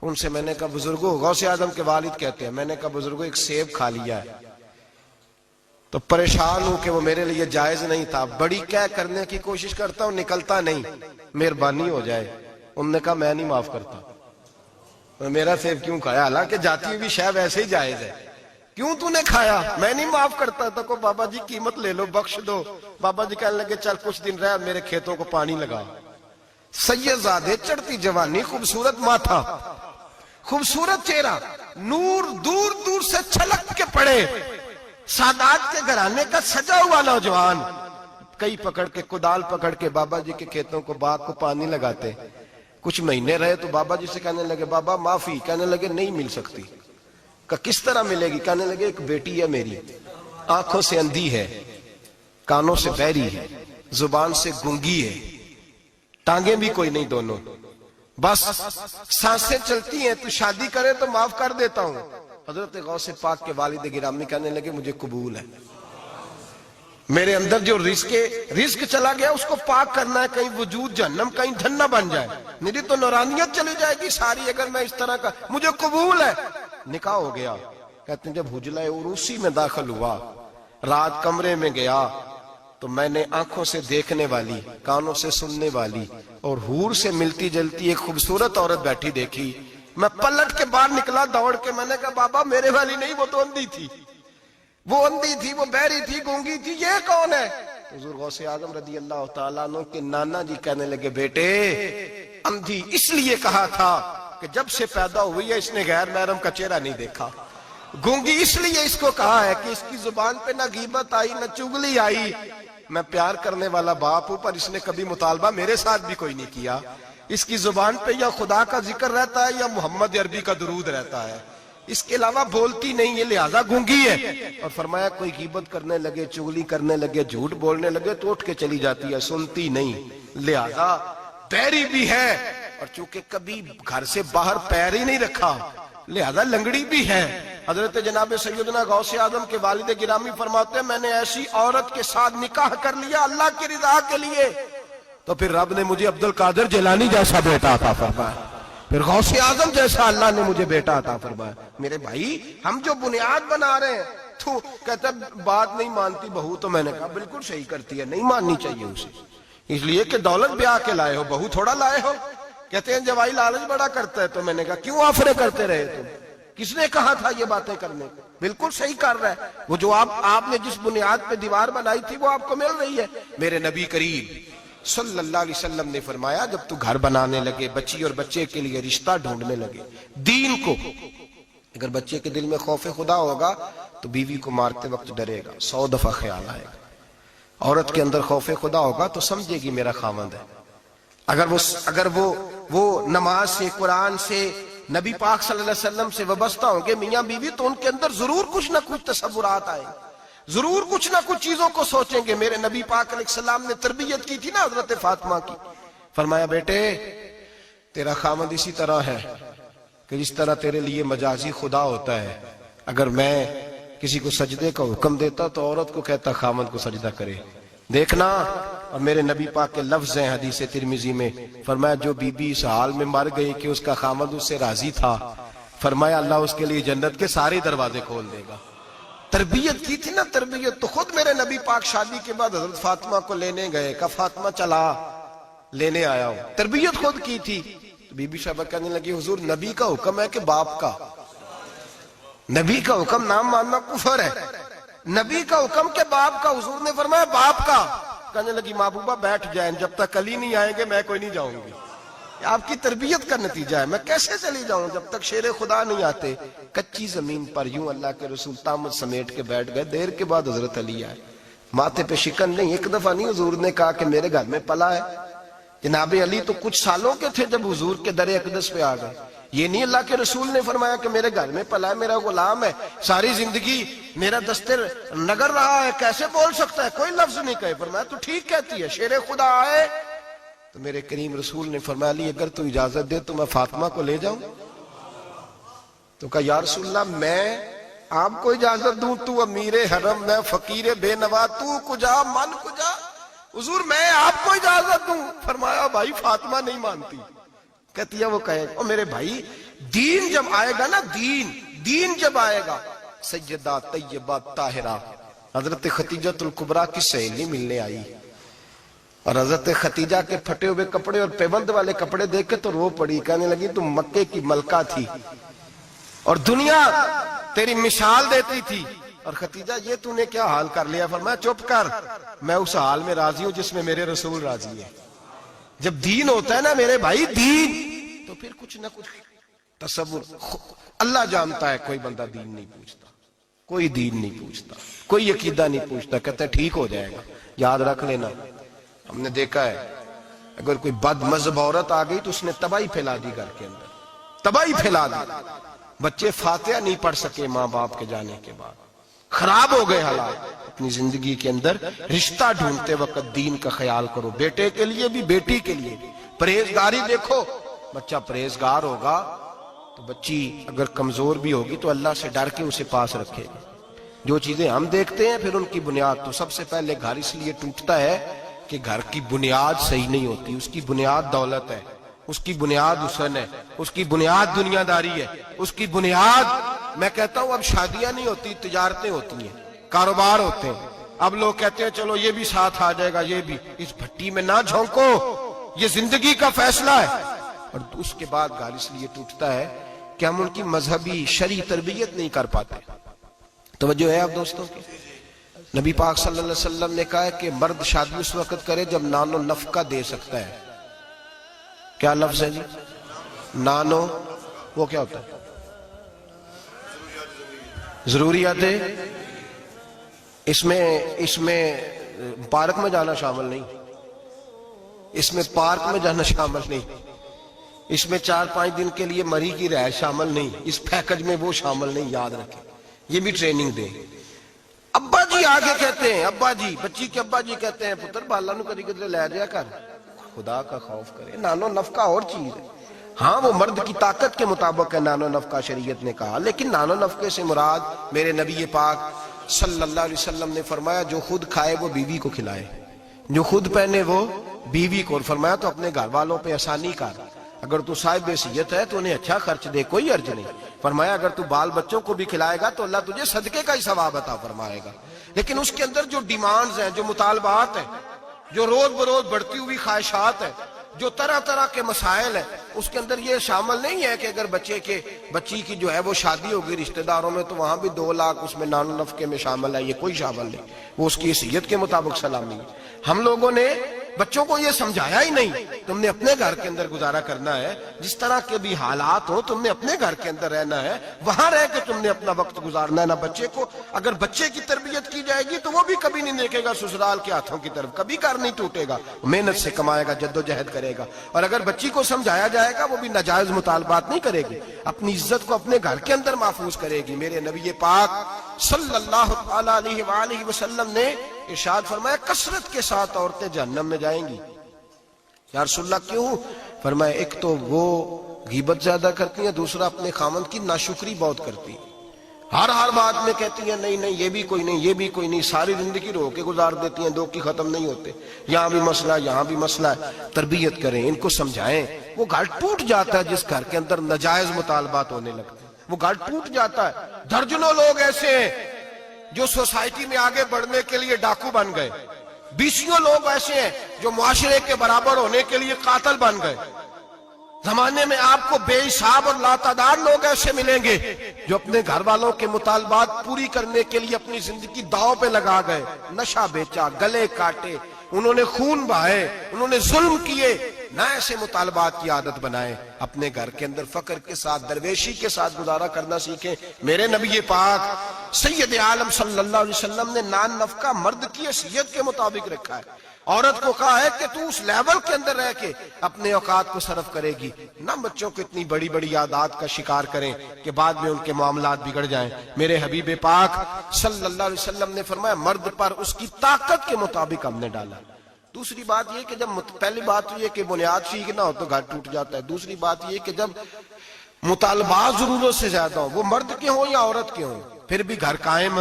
ان سے میں نے کہا بزرگو، غوث اعظم کے والد کہتے ہیں، میں نے کہا بزرگو ایک سیب کھا لیا ہے، تو پریشان ہوں کہ وہ میرے لیے جائز نہیں تھا، بڑی کہہ کرنے کی کوشش کرتا ہوں نکلتا نہیں، مہربانی ہو جائے۔ انہوں نے کہا میں نہیں معاف کرتا، میرا سیب کیوں کھایا، حالانکہ جاتی ہوئی بھی شے ویسے ہی جائز ہے، کیوں تو نے کھایا؟ میں نہیں معاف کرتا۔ تو کو بابا جی قیمت لے لو، بخش دو۔ بابا جی کہنے لگے چل کچھ دن رہ، میرے کھیتوں کو پانی لگا۔ سید زادے، چڑھتی جوانی، خوبصورت ماتھا، خوبصورت چہرہ، نور دور دور سے چھلک کے پڑے، سادات کے گھرانے کا سجا ہوا نوجوان، کئی پکڑ کے، کدال پکڑ کے بابا جی کے کھیتوں کو، باغ کو پانی لگاتے۔ کچھ مہینے رہے تو بابا جی سے کہنے لگے بابا معافی، کہنے لگے نہیں مل سکتی۔ کہ کس طرح ملے گی؟ کہنے لگے ایک بیٹی ہے میری، آنکھوں سے اندھی ہے، کانوں سے بہری ہے، زبان سے گنگی ہے، ٹانگیں بھی کوئی نہیں دونوں، بس سانسیں چلتی ہیں، تو شادی کرے تو معاف کر دیتا ہوں۔ حضرت غوث پاک کے والد گرامی کہنے لگے مجھے قبول ہے، میرے اندر جو رزق چلا گیا اس کو پاک کرنا ہے، کہیں وجود جہنم کہیں دھن نہ بن جائے، میری تو نورانیت چلی جائے گی ساری اگر میں اس طرح کا، مجھے قبول ہے۔ نکاح ہو گیا۔ کہتے ہیں جب حجلہ عروسی میں داخل ہوا، رات کمرے میں گیا تو میں نے آنکھوں سے دیکھنے والی، کانوں سے سننے والی اور حور سے ملتی جلتی ایک خوبصورت عورت بیٹھی دیکھی۔ میں پلٹ کے باہر نکلا دوڑ کے، میں نے کہا بابا میرے والی نہیں، وہ تو اندھی تھی، وہ اندھی تھی، وہ بہری تھی، گونگی تھی، یہ کون ہے؟ حضور غوث اعظم رضی اللہ تعالیٰ عنہ کے نانا جی کہنے لگے بیٹے اندھی اس لیے کہا تھا کہ جب سے پیدا ہوئی ہے اس نے غیر محرم کا چہرہ نہیں دیکھا. گونگی اس لیے اس کو کہا ہے کہ اس کی زبان پہ نہ غیبت آئی نہ چگلی آئی. میں پیار کرنے والا باپ ہوں پر اس نے کبھی مطالبہ میرے ساتھ بھی کوئی نہیں کیا. اس کی زبان پہ یا خدا کا ذکر رہتا ہے یا محمد عربی کا درود رہتا ہے, اس کے علاوہ بولتی نہیں, یہ لہذا گونگی ہے. اور فرمایا کوئی غیبت کرنے لگے, چگلی کرنے لگے, جھوٹ بولنے لگے تو اٹھ کے چلی جاتی ہے, سنتی نہیں, لہذا بہری بھی ہے. اور چونکہ کبھی گھر سے باہر پیر ہی نہیں رکھا لہذا لنگڑی بھی ہے. حضرت جناب سیدنا غوث اعظم کے والد گرامی فرماتے ہیں میں نے ایسی عورت کے ساتھ نکاح کر لیا اللہ کی رضا کے لیے تو پھر رب نے مجھے عبد القادر جیلانی جیسا بیٹا عطا فرمایا, پھر غوث اعظم جیسا اللہ نے مجھے بیٹا عطا فرمایا. میرے بھائی ہم جو بنیاد بنا رہے ہیں تو کہتا بات نہیں مانتی بہو, تو میں نے کہا بالکل صحیح کرتی ہے, نہیں ماننی چاہیے اسے, اس لیے کہ دولت بیاہ کے لائے ہو, بہو تھوڑا لائے ہو. کہتے ہیں جوائی لالچ بڑا کرتا ہے, تو میں نے کہا کیوں آفرے کرتے رہے تم, کس نے کہا تھا یہ باتیں کرنے کو, بالکل صحیح کر رہا ہے. وہ جو آپ نے جس بنیاد پہ دیوار بنائی تھی وہ آپ کو مل رہی ہے. میرے نبی کریم صلی اللہ علیہ وسلم نے فرمایا جب تو گھر بنانے لگے, بچی اور بچے کے لیے رشتہ ڈھونڈنے لگے, دین کو, اگر بچے کے دل میں خوف خدا ہوگا تو بیوی کو مارتے وقت ڈرے گا, 100 دفعہ خیال آئے گا. عورت کے اندر خوف خدا ہوگا تو سمجھے گی میرا خاوند ہے. اگر وہ نماز سے, قرآن سے, نبی پاک صلی اللہ علیہ وسلم سے وابستہ ہوں گے میاں بیوی, تو ان کے اندر ضرور کچھ نہ کچھ تصورات آئیں, ضرور کچھ نہ کچھ چیزوں کو سوچیں گے. میرے نبی پاک علیہ السلام نے تربیت کی تھی نا حضرت فاطمہ کی, فرمایا بیٹے تیرا خاوند اسی طرح ہے کہ جس طرح تیرے لیے مجازی خدا ہوتا ہے. اگر میں کسی کو سجدے کا حکم دیتا تو عورت کو کہتا خاوند کو سجدہ کرے, دیکھنا. اور میرے نبی پاک کے لفظ ہیں حدیث ترمذی میں, فرمایا جو بی بی اس حال میں مر گئی کہ اس کا خاوند اس سے راضی تھا, فرمایا اللہ اس کے لیے جنت کے سارے دروازے کھول دے گا. تربیت کی تھی نا تربیت. تو خود میرے نبی پاک شادی کے بعد حضرت فاطمہ کو لینے گئے, کہا فاطمہ چلا لینے آیا ہوں, تربیت خود کی تھی. بی بی صاحبہ کہنے لگی حضور نبی کا حکم ہے کہ باپ کا, نبی کا حکم نام ماننا کفر ہے, نبی کا حکم کہ باپ کا. حضور نے فرمایا باپ کا. کہنے لگی محبوبہ بیٹھ جائیں, جب تک علی نہیں آئیں گے میں کوئی نہیں جاؤں گی. آپ کی تربیت کا نتیجہ ہے, میں کیسے چلی جاؤں جب تک شیر خدا نہیں آتے. کچی زمین پر یوں اللہ کے رسول طامت سمیٹ کے بیٹھ گئے, دیر کے بعد حضرت علی آئے, ماتھے پہ شکن نہیں. ایک دفعہ نہیں حضور نے کہا کہ میرے گھر میں پلا ہے. جناب علی تو کچھ سالوں کے تھے جب حضور کے در اقدس پہ آ گئے. یہ نہیں اللہ کے رسول نے فرمایا کہ میرے گھر میں پلا ہے, میرا غلام ہے, ساری زندگی میرا دستر نگر رہا ہے, کیسے بول سکتا ہے, کوئی لفظ نہیں کہے. فرمایا تو ٹھیک کہتی ہے, شیر خدا آئے. تو میرے کریم رسول نے فرمایا علی اگر تو اجازت دے تو میں فاطمہ کو لے جاؤں. تو کہا یا رسول اللہ میں آپ کو اجازت دوں, تو امیر حرم, میں فقیر بے نوا, تو کجا من کجا. حضور میں آپ کو اجازت دوں. فرمایا بھائی فاطمہ نہیں مانتی. کہتی ہے وہ کہے او میرے بھائی دین جب آئے گا نا, دین جب آئے گا, سیدہ طیبہ طاہرہ حضرت خدیجہ الکبریٰ کی سہیلی ملنے آئی, اور حضرت خدیجہ کے پھٹے ہوئے کپڑے اور پیبند والے کپڑے دیکھ کے تو رو پڑی. کہنے لگی تم مکے کی ملکہ تھی اور دنیا تیری مثال دیتی تھی, اور خدیجہ یہ تو نے کیا حال کر لیا. فرمایا چپ کر, میں اس حال میں راضی ہوں جس میں میرے رسول راضی ہے. جب دین ہوتا ہے نا میرے بھائی دین, تو پھر کچھ نہ کچھ تصور. اللہ جانتا ہے کوئی بندہ دین نہیں پوچھتا, کوئی دین نہیں پوچھتا, کوئی عقیدہ نہیں پوچھتا, کہتا ہے ٹھیک ہو جائے گا. یاد رکھ لینا ہم نے دیکھا ہے اگر کوئی بد مذہب عورت آ گئی تو اس نے تباہی پھیلا دی گھر کے اندر, تباہی پھیلا دی. بچے فاتحہ نہیں پڑھ سکے ماں باپ کے جانے کے بعد, خراب ہو گئے حالات. اپنی زندگی کے اندر رشتہ ڈھونڈتے وقت دین کا خیال کرو, بیٹے کے لیے بھی بیٹی کے لیے بھی. پرہیزگاری دیکھو, بچہ پرہیزگار ہوگا تو بچی اگر کمزور بھی ہوگی تو اللہ سے ڈر کے اسے پاس رکھے گی. جو چیزیں ہم دیکھتے ہیں پھر ان کی بنیاد, تو سب سے پہلے گھر اس لیے ٹوٹتا ہے کہ گھر کی بنیاد صحیح نہیں ہوتی. اس کی بنیاد دولت ہے, اس کی بنیاد حسن ہے, اس کی بنیاد دنیا داری ہے, اس کی بنیاد, میں کہتا ہوں اب شادیاں نہیں ہوتی, تجارتیں ہوتی ہیں, کاروبار ہوتے ہیں. اب لوگ کہتے ہیں چلو یہ بھی ساتھ آ جائے گا, یہ بھی. اس بھٹی میں نہ جھونکو, یہ زندگی کا فیصلہ ہے. اور اس کے بعد گھر اس لیے ٹوٹتا ہے کہ ہم ان کی مذہبی شرعی تربیت نہیں کر پاتے. توجہ ہے آپ دوستوں کی. نبی پاک صلی اللہ علیہ وسلم نے کہا ہے کہ مرد شادی اس وقت کرے جب نان و نفقہ دے سکتا ہے. کیا لفظ ہے جی؟ نانو، وہ کیا ہوتا ہے؟ ضروریات. اس میں پارک میں جانا شامل نہیں، اس میں پارک میں جانا شامل نہیں، اس میں 4-5 دن کے لیے مری کی رہائش شامل نہیں، اس پیکج میں وہ شامل نہیں. یاد رکھیں، یہ بھی ٹریننگ دیں. ابا جی آگے کہتے ہیں، ابا جی، بچی کے ابا جی کہتے ہیں پتر بالا نو کدی کدی لے جایا کر، خدا کا خوف کرے. نانو نفقہ اور چیز ہے. ہاں وہ مرد کی طاقت کے مطابق ہے نانو نفقہ شریعت نے کہا، لیکن نانو نفقے سے مراد میرے نبی پاک صلی اللہ علیہ وسلم نے فرمایا جو خود کھائے وہ بیوی کو کھلائے، جو خود پہنے وہ بیوی کو. اور فرمایا تو اپنے گھر والوں پہ آسانی کر، اگر تو صاحب حیثیت ہے تو انہیں اچھا خرچ دے، کوئی عرض نہیں. فرمایا اگر تو بال بچوں کو بھی کھلائے گا تو اللہ تجھے صدقے کا ہی ثواب عطا فرمائے گا. لیکن اس کے اندر جو ڈیمانڈز ہیں، جو مطالبات ہیں، جو روز بروز بڑھتی ہوئی خواہشات ہیں، جو طرح طرح کے مسائل ہیں، اس کے اندر یہ شامل نہیں ہے کہ اگر بچی کی جو ہے وہ شادی ہوگی رشتہ داروں میں تو وہاں بھی 2 لاکھ اس میں نانو نفقے میں شامل ہے. یہ کوئی شامل نہیں، وہ اس کی حیثیت کے مطابق سلامی ہے. ہم لوگوں نے بچوں کو یہ سمجھایا ہی نہیں، تم نے اپنے گھر کے اندر گزارا کرنا ہے، جس طرح کے بھی حالات ہو تم نے اپنے گھر کے اندر رہنا ہے، وہاں رہ کے تم نے اپنا وقت گزارنا ہے. نہ بچے کو اگر بچے کی تربیت کی جائے گی تو وہ بھی کبھی نہیں دیکھے گا سسرال کے ہاتھوں کی طرف، کبھی کار نہیں ٹوٹے گا، محنت سے کمائے گا، جد و جہد کرے گا. اور اگر بچی کو سمجھایا جائے گا وہ بھی ناجائز مطالبات نہیں کرے گی، اپنی عزت کو اپنے گھر کے اندر محفوظ کرے گی. میرے نبی پاک صلی اللہ علیہ وآلہ وسلم نے ارشاد فرمایا کثرت کے ساتھ عورتیں جہنم میں جائیں گی. یا رسول اللہ کیوں؟ فرمایا ایک تو وہ غیبت زیادہ کرتی ہیں، دوسرا اپنے خامند کی ناشکری بہت کرتی ہیں، ہر بات میں کہتی ہیں نہیں یہ بھی کوئی نہیں، یہ بھی کوئی نہیں، ساری زندگی رو کے گزار دیتی ہیں، 2 کی ختم نہیں ہوتے، یہاں بھی مسئلہ یہاں بھی مسئلہ ہے. تربیت کریں، ان کو سمجھائیں. وہ گھر ٹوٹ جاتا ہے جس گھر کے اندر ناجائز مطالبات ہونے لگتے ہیں، وہ گھر ٹوٹ جاتا ہے. درجنوں لوگ ایسے ہیں جو سوسائٹی میں آگے بڑھنے کے لیے ڈاکو بن گئے، 20 لوگ ایسے ہیں جو معاشرے کے برابر ہونے کے لیے قاتل بن گئے. زمانے میں آپ کو بے حساب اور لاتعداد لوگ ایسے ملیں گے جو اپنے گھر والوں کے مطالبات پوری کرنے کے لیے اپنی زندگی داؤ پہ لگا گئے، نشہ بیچا، گلے کاٹے، انہوں نے خون بہائے، انہوں نے ظلم کیے. نہ ایسے مطالبات کی عادت بنائیں، اپنے گھر کے اندر فقر کے ساتھ، درویشی کے ساتھ گزارا کرنا سیکھیں. میرے نبی پاک سید عالم صلی اللہ علیہ وسلم نے نان نفقہ مرد کی حیثیت کے مطابق رکھا ہے. عورت کو کہا ہے کہ تو اس لیول کے اندر رہ کے اپنے اوقات کو صرف کرے گی، نہ بچوں کو اتنی بڑی بڑی عادات کا شکار کریں کہ بعد میں ان کے معاملات بگڑ جائیں. میرے حبیب پاک صلی اللہ علیہ وسلم نے فرمایا مرد پر اس کی طاقت کے مطابق ہم نے ڈالا. دوسری بات یہ کہ جب پہلی بات یہ کہ بنیاد ٹھیک نہ ہو تو گھر ٹوٹ جاتا ہے. دوسری بات یہ کہ جب مطالبات ضرورت سے زیادہ ہوں، وہ مرد کے ہوں یا عورت کے ہوں، پھر بھی گھر قائم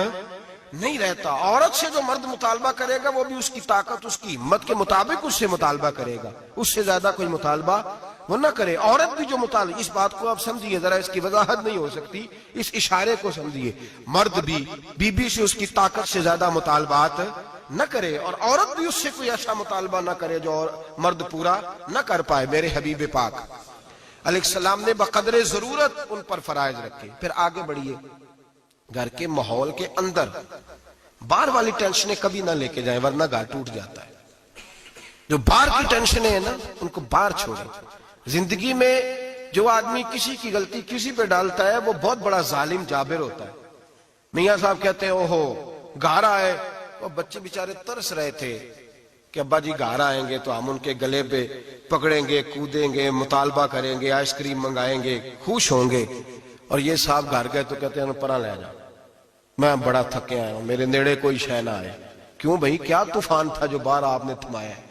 نہیں رہتا. عورت سے جو مرد مطالبہ کرے گا وہ بھی اس کی طاقت، اس کی ہمت کے مطابق اس سے مطالبہ کرے گا، اس سے زیادہ کوئی مطالبہ وہ نہ کرے. عورت بھی جو مطالبہ، اس بات کو آپ سمجھیے ذرا، اس کی وضاحت نہیں ہو سکتی، اس اشارے کو سمجھیے. مرد بھی بیوی سے اس کی طاقت سے زیادہ مطالبات نہ کرے، اور عورت بھی اس سے کوئی ایسا مطالبہ نہ کرے جو مرد پورا نہ کر پائے. میرے حبیب پاک علیہ السلام نے بقدر ضرورت ان پر فرائض رکھے. پھر آگے بڑھیے، گھر کے ماحول کے اندر باہر والی ٹینشنیں کبھی نہ لے کے جائیں ورنہ گھر ٹوٹ جاتا ہے. جو باہر کی ٹینشنیں ہیں نا ان کو باہر چھوڑیں. زندگی میں جو آدمی کسی کی غلطی کسی پہ ڈالتا ہے وہ بہت بڑا ظالم جابر ہوتا ہے. میاں صاحب کہتے ہیں اوہو گھر آئے، وہ بچے بیچارے ترس رہے تھے کہ ابا جی گھر آئیں گے تو ہم ان کے گلے پہ پکڑیں گے، کودیں گے، مطالبہ کریں گے، آئس کریم منگائیں گے، خوش ہوں گے. اور یہ صاحب گھر گئے تو کہتے ہیں پرا لے جا، میں بڑا تھکے آیا ہوں، میرے نیڑے کوئی شے نہ آئے. کیوں بھائی، کیا طوفان تھا جو باہر آپ نے تھمایا ہے؟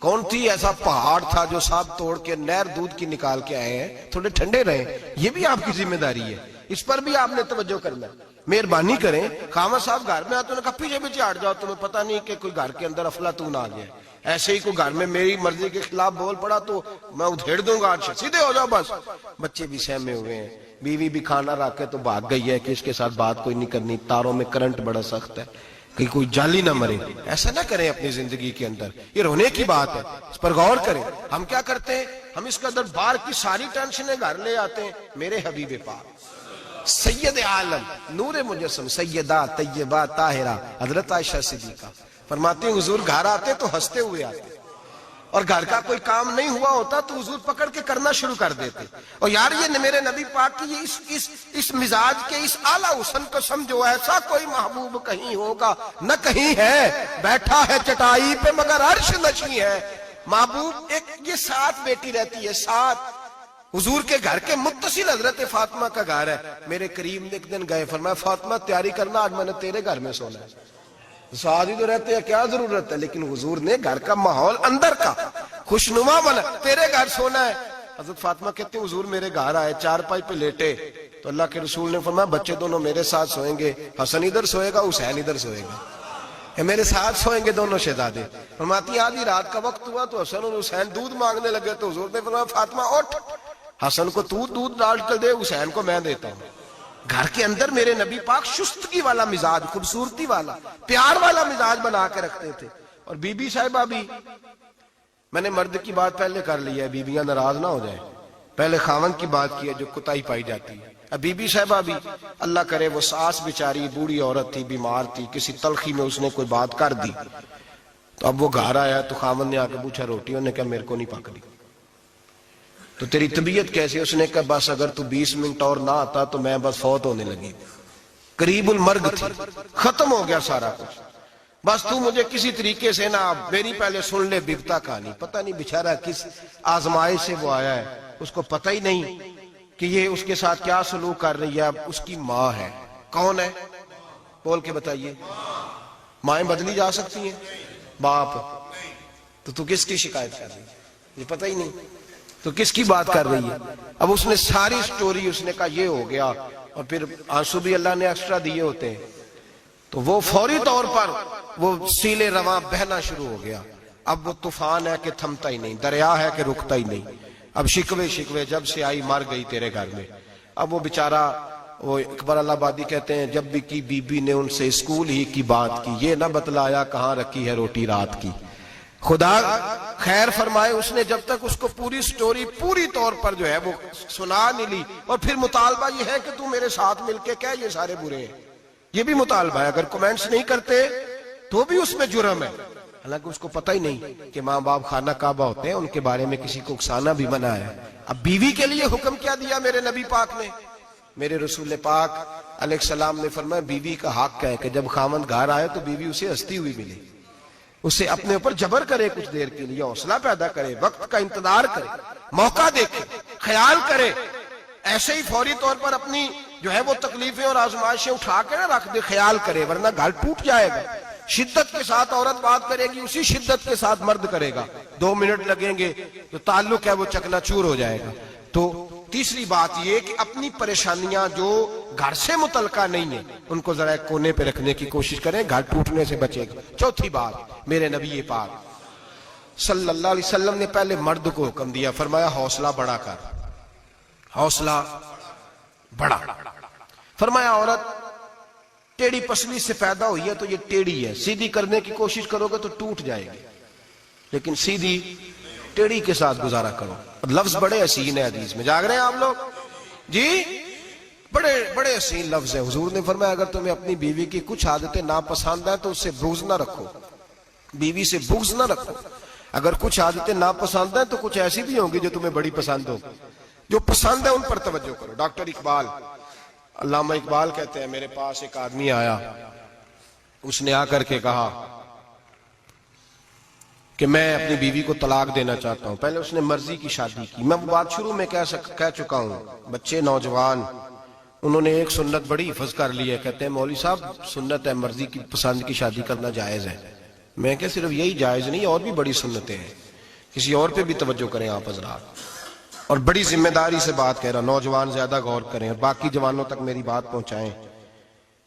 کون تھی ایسا پہاڑ تھا جو صاحب توڑ کے نہر دودھ کی نکال کے آئے ہیں؟ تھوڑے ٹھنڈے رہیں، یہ بھی آپ کی ذمہ داری ہے، اس پر بھی آپ نے توجہ کرنا ہے. مہربانی کریں. خامہ صاحب گھر میں آتے ہیں، کہا پیچھے پیچھے ہٹ جاؤ، تمہیں پتہ نہیں کہ کوئی گھر کے اندر افلاطون آ گیا. ایسے ہی کوئی گھر میں میری مرضی کے خلاف بول پڑا تو میں ادھیڑ دوں گا، سیدھے ہو جاؤ بس. بچے بھی سہمے ہوئے ہیں، بیوی بھی کھانا رکھ کے تو بھاگ گئی ہے کہ اس کے ساتھ بات کوئی نہیں کرنی، تاروں میں کرنٹ بڑا سخت ہے کہ کوئی جالی نہ مرے. ایسا نہ کریں اپنی زندگی کے اندر، یہ رونے کی بات ہے، اس پر غور کریں. ہم کیا کرتے ہیں، ہم اس کے اندر باہر کی ساری ٹینشنیں گھر لے آتے ہیں. میرے حبیب پاک سید عالم نور مجسم سیدہ طیبہ طاہرہ حضرت عائشہ صدیقہ فرماتے ہیں حضور گھر آتے تو ہنستے ہوئے آتے، اور گھر کا کوئی کام نہیں ہوا ہوتا تو حضور پکڑ کے کرنا شروع کر دیتے. اور یار یہ میرے نبی پاک کی اس مزاج کے اس اعلیٰ حسن کو سمجھو. ایسا کوئی محبوب کہیں ہوگا نہ کہیں ہے, بیٹھا ہے چٹائی پہ مگر عرش نشیں ہے. محبوب ایک یہ ساتھ بیٹی رہتی ہے, ساتھ حضور کے گھر کے متصل حضرت فاطمہ کا گھر ہے. میرے کریم نے ایک دن گئے, فرمایا فاطمہ تیاری کرنا, آج میں نے تیرے گھر میں سونا ہے. ساتھ ہی تو رہتے ہیں, کیا ضرورت ہے, لیکن حضور نے گھر کا ماحول اندر کا خوشنما بنا, تیرے گھر سونا ہے. حضرت فاطمہ کہتے ہیں حضور میرے گھر آئے, چارپائی پہ لیٹے, تو اللہ کے رسول نے فرمایا بچے دونوں میرے ساتھ سوئیں گے, حسن ادھر سوئے گا, حسین ادھر سوئے گا, میرے ساتھ سوئیں گے دونوں شہزادے. فرماتی آدھی رات کا وقت ہوا تو حسن اور حسین دودھ مانگنے لگے, تو حضور نے فرمایا فاطمہ اٹھ, حسن کو تو دودھ ڈال کر دے, حسین کو میں دیتا ہوں. گھر کے اندر میرے نبی پاک شستگی والا مزاج, خوبصورتی والا, پیار والا مزاج بنا کے رکھتے تھے. اور بی بی صاحبہ بھی, میں نے مرد کی بات پہلے کر لی ہے, بیویاں ناراض نہ ہو جائیں, پہلے خاوند کی بات کی ہے جو کوتاہی پائی جاتی ہے. اب بی بی صاحبہ بھی, اللہ کرے وہ ساس بیچاری بوڑھی عورت تھی, بیمار تھی, کسی تلخی میں اس نے کوئی بات کر دی, تو اب وہ گھر آیا تو خاوند نے آ کے پوچھا روٹی, انہوں نے کہا میرے کو نہیں پک رہی. تو تیری طبیعت کیسی؟ اس نے کہا بس اگر تو 20 منٹ اور نہ آتا تو میں بس فوت ہونے لگی, قریب المرگ تھی, ختم ہو گیا سارا کچھ, بس تو مجھے کسی طریقے سے نہ, میری پہلے سن لے بگتا کہانی. پتہ نہیں بیچارہ کس آزمائش سے وہ آیا ہے, اس کو پتہ ہی نہیں کہ یہ اس کے ساتھ کیا سلوک کر رہی ہے. اب اس کی ماں ہے, کون ہے بول کے بتائیے؟ مائیں بدلی جا سکتی ہیں, باپ, تو کس کی شکایت کر رہی ہے؟ یہ پتہ ہی نہیں تو کس کی بات کر رہی ہے. اب اس نے ساری سٹوری, اس نے کہا یہ ہو گیا, اور پھر آنسو بھی اللہ نے ایکسٹرا دیے ہوتے ہیں, تو وہ فوری طور پر وہ سیلے رواں بہنا شروع ہو گیا. اب وہ طوفان ہے کہ تھمتا ہی نہیں, دریا ہے کہ رکتا ہی نہیں. اب شکوے جب سے آئی مر گئی تیرے گھر میں. اب وہ بیچارہ, وہ اکبر اللہ آبادی کہتے ہیں جب بھی کی بی بی نے ان سے اسکول ہی کی بات کی, یہ نہ بتلایا کہاں رکھی ہے روٹی رات کی. خدا خیر فرمائے, اس نے جب تک اس کو پوری سٹوری پوری طور پر جو ہے وہ سنا نہیں لی, اور پھر مطالبہ یہ ہے کہ تو میرے ساتھ مل کے کہہ یہ سارے برے ہیں, یہ بھی مطالبہ ہے. اگر کومنٹس نہیں کرتے تو بھی اس میں جرم ہے. حالانکہ اس کو پتہ ہی نہیں کہ ماں باپ خانہ کعبہ ہوتے ہیں, ان کے بارے میں کسی کو اکسانا بھی منع ہے. اب بیوی کے لیے حکم کیا دیا میرے نبی پاک نے؟ میرے رسول پاک علیہ السلام نے فرمایا بیوی کا حق ہے کہ جب خاوند گھر آئے تو بیوی اسے ہنستی ہوئی ملے, اسے اپنے اوپر جبر کرے, کچھ دیر کے لیے حوصلہ پیدا کرے, وقت کا انتظار کرے, موقع دیکھے, خیال کرے. ایسے ہی فوری طور پر اپنی جو ہے وہ تکلیفیں اور آزمائشیں اٹھا کے نہ رکھ دے, خیال کرے, ورنہ گھر ٹوٹ جائے گا. شدت کے ساتھ عورت بات کرے گی, اسی شدت کے ساتھ مرد کرے گا, 2 منٹ لگیں گے تو تعلق ہے وہ چکنا چور ہو جائے گا. تو تیسری بات یہ کہ اپنی پریشانیاں جو گھر سے متعلقہ نہیں ہیں ان کو ذرا ایک کونے پہ رکھنے کی کوشش کریں, گھر ٹوٹنے سے بچے گا. چوتھی بات, میرے نبی پاک صلی اللہ علیہ وسلم نے پہلے مرد کو حکم دیا, فرمایا حوصلہ بڑا کر, حوصلہ بڑا. فرمایا عورت ٹیڑھی پسلی سے پیدا ہوئی ہے تو یہ ٹیڑھی ہے, سیدھی کرنے کی کوشش کرو گے تو ٹوٹ جائے گی, لیکن سیدھی ٹیڑھی کے ساتھ گزارا کرو. لفظ بڑے حسین ہیں حدیث میں, جاگ رہے ہیں آپ لوگ جی, بڑے حسین لفظ ہیں. حضور نے فرمایا اگر تمہیں اپنی بیوی کی کچھ عادتیں ناپسند ہیں تو اس سے بغض نہ رکھو, بیوی سے بغض نہ رکھو. اگر کچھ عادتیں ناپسند ہیں تو کچھ ایسی بھی ہوں گی جو تمہیں بڑی پسند ہو, جو پسند ہے ان پر توجہ کرو. ڈاکٹر اقبال, علامہ اقبال کہتے ہیں میرے پاس ایک آدمی آیا, اس نے آ کر کے کہا کہ میں اپنی بیوی کو طلاق دینا چاہتا ہوں. پہلے اس نے مرضی کی شادی کی, میں بات شروع میں کہہ چکا ہوں, بچے نوجوان انہوں نے ایک سنت بڑی حفظ کر لی ہے, کہتے ہیں مولوی صاحب سنت ہے مرضی کی پسند کی شادی کرنا جائز ہے. میں کہ صرف یہی جائز نہیں, اور بھی بڑی سنتیں ہیں, کسی اور پہ بھی توجہ کریں آپ حضرات. اور بڑی ذمہ داری سے بات کہہ رہا, نوجوان زیادہ غور کریں اور باقی جوانوں تک میری بات پہنچائیں.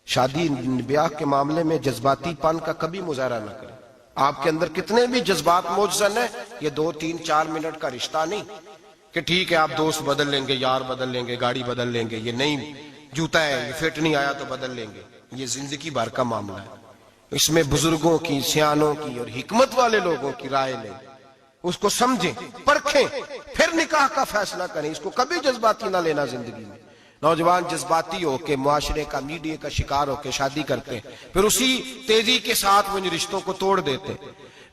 شادی بیاہ کے معاملے میں جذباتی پن کا کبھی مظاہرہ نہ کریں. آپ کے اندر کتنے بھی جذبات موجزن ہیں, یہ 2 3 4 منٹ کا رشتہ نہیں کہ ٹھیک ہے آپ دوست بدل لیں گے, یار بدل لیں گے, گاڑی بدل لیں گے, یہ نہیں جوتا ہے یہ فٹ نہیں آیا تو بدل لیں گے. یہ زندگی بھر کا معاملہ ہے, اس میں بزرگوں کی, سیانوں کی اور حکمت والے لوگوں کی رائے لیں, اس کو سمجھیں, پرکھیں, پھر نکاح کا فیصلہ کریں. اس کو کبھی جذباتی نہ لینا زندگی میں. نوجوان جذباتی ہو کے, معاشرے کا, میڈیا کا شکار ہو کے شادی کرتے ہیں, پھر اسی تیزی کے ساتھ وہ ان رشتوں کو توڑ دیتے.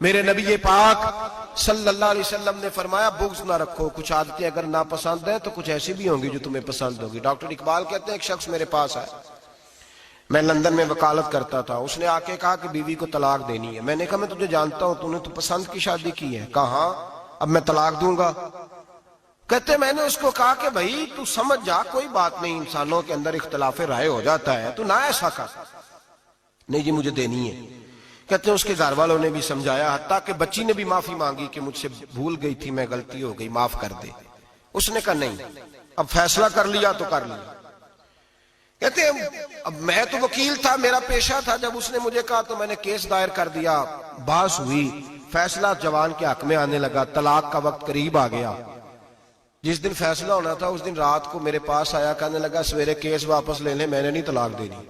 میرے نبی پاک صلی اللہ علیہ وسلم نے فرمایا بغض نہ رکھو، کچھ عادتیں اگر ناپسند ہیں تو کچھ ایسی بھی ہوں گی جو تمہیں پسند ہوگی۔ ڈاکٹر اقبال کہتے ہیں ایک شخص میرے پاس آیا، میں لندن میں وکالت کرتا تھا، اس نے آ کے کہا کہ بیوی کو طلاق دینی ہے۔ میں نے کہا میں تجھے جانتا ہوں، تو نے تو پسند کی شادی کی ہے۔ کہا ہاں، اب میں طلاق دوں گا؟ کہتے میں نے اس کو کہا کہ بھائی تو سمجھ جا، کوئی بات نہیں، انسانوں کے اندر اختلاف رائے ہو جاتا ہے، تو نہ ایسا کر۔ نہیں جی مجھے دینی ہے۔ کہتے ہیں اس کے گھر والوں نے بھی سمجھایا، حتیٰ کہ بچی نے بھی معافی مانگی کہ مجھ سے بھول گئی تھی، میں غلطی ہو گئی، معاف کر دے۔ اس نے کہا نہیں، اب فیصلہ کر لیا تو کر لیا۔ کہتے ہیں اب میں تو وکیل تھا، میرا پیشہ تھا، جب اس نے مجھے کہا تو میں نے کیس دائر کر دیا، بحث ہوئی، فیصلہ جوان کے حق میں آنے لگا، طلاق کا وقت قریب آ گیا۔ جس دن فیصلہ ہونا تھا اس دن رات کو میرے پاس آیا، کہنے لگا سویرے کیس واپس لے لیں، میں نے نہیں طلاق دینی۔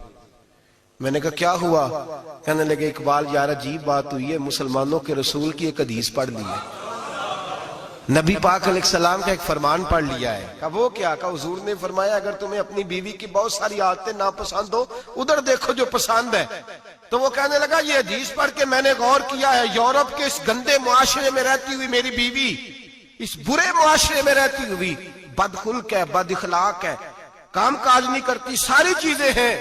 میں نے کہا کیا ہوا؟ کہنے لگے اقبال یار عجیب بات ہوئی ہے، مسلمانوں کے رسول کی ایک حدیث پڑھ لی ہے، نبی پاک علیہ السلام کا ایک فرمان پڑھ لیا ہے۔ کہا وہ کیا؟ کہا حضور نے فرمایا اگر تمہیں اپنی بیوی کی بہت ساری عادتیں ناپسند ہو، ادھر دیکھو جو پسند ہے۔ تو وہ کہنے لگا یہ حدیث پڑھ کے میں نے غور کیا ہے، یورپ کے اس گندے معاشرے میں رہتی ہوئی میری بیوی، اس برے معاشرے میں رہتی ہوئی بد خلق ہے، بد اخلاق ہے، کام کاج نہیں کرتی، ساری چیزیں ہیں،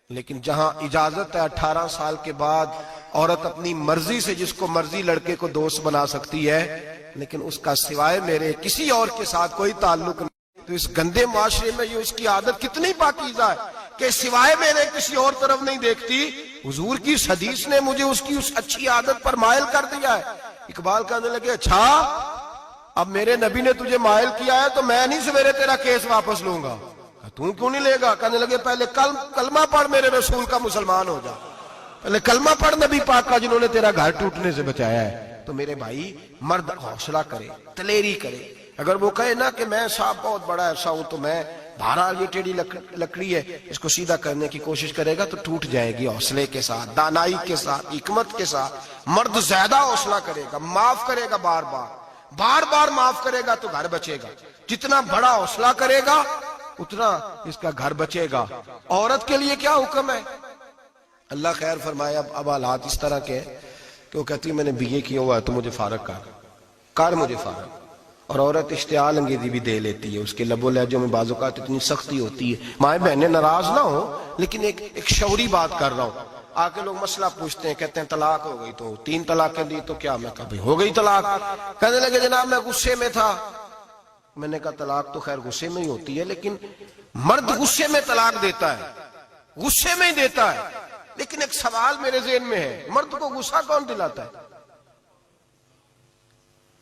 لیکن جہاں اجازت ہے 18 سال کے بعد عورت اپنی مرضی سے جس کو مرضی لڑکے کو دوست بنا سکتی ہے، لیکن اس کا سوائے میرے کسی اور کے ساتھ کوئی تعلق نہیں۔ تو اس گندے معاشرے میں یہ اس کی عادت کتنی پاکیزہ ہے کہ سوائے میرے کسی اور طرف نہیں دیکھتی۔ حضور کی اس حدیث نے مجھے اس کی اس اچھی عادت پر مائل کر دیا ہے۔ اقبال کہنے لگے اچھا اب میرے نبی نے تجھے مائل کیا ہے تو میں نہیں سویرے تیرا کیس واپس لوں گا۔ تو کیوں نہیں لے گا؟ کہنے لگے پہلے کلمہ پڑھ میرے رسول کا، مسلمان ہو جا، پہلے کلمہ پڑھ نبی پاک کا جنہوں نے تیرا گھر ٹوٹنے سے بچایا ہے۔ تو میرے بھائی مرد حوصلہ کرے، دلیری کرے۔ اگر وہ کہے نا کہ میں صاحب بہت بڑا ایسا ہوں تو میں بہرحال یہ ٹیڑھی لکڑی ہے اس کو سیدھا کرنے کی کوشش کرے گا تو ٹوٹ جائے گی۔ حوصلے کے ساتھ، دانائی کے ساتھ، حکمت کے ساتھ مرد زیادہ حوصلہ کرے گا، معاف کرے گا، بار بار معاف کرے گا تو گھر بچے گا۔ جتنا بڑا حوصلہ کرے گا اتنا اس کا گھر بچے گا۔ عورت کے لیے کیا حکم ہے؟ اللہ خیر فرمایا۔ اب حالات اس طرح کے کہ وہ کہتی ہے میں نے بی اے کیا ہوا ہے تو مجھے فارغ کر مجھے فارغ۔ اور عورت اشتعال انگیزی بھی دے لیتی ہے، اس کے لب و لہجوں میں بعض اوقات اتنی سختی ہوتی ہے۔ مائیں بہنیں ناراض نہ ہو، لیکن ایک شعوری بات کر رہا ہوں۔ آ کے لوگ مسئلہ پوچھتے ہیں، کہتے ہیں طلاق ہو گئی تو 3 طلاقیں دی تو کیا؟ میں کہا ہو گئی طلاق۔ کہنے لگے جناب میں غصے میں تھا۔ میں نے کہا طلاق تو خیر غصے میں ہی ہوتی ہے، لیکن مرد غصے میں طلاق دیتا ہے، غصے میں ہی دیتا ہے، لیکن ایک سوال میرے ذہن میں ہے، مرد کو غصہ کون دلاتا ہے؟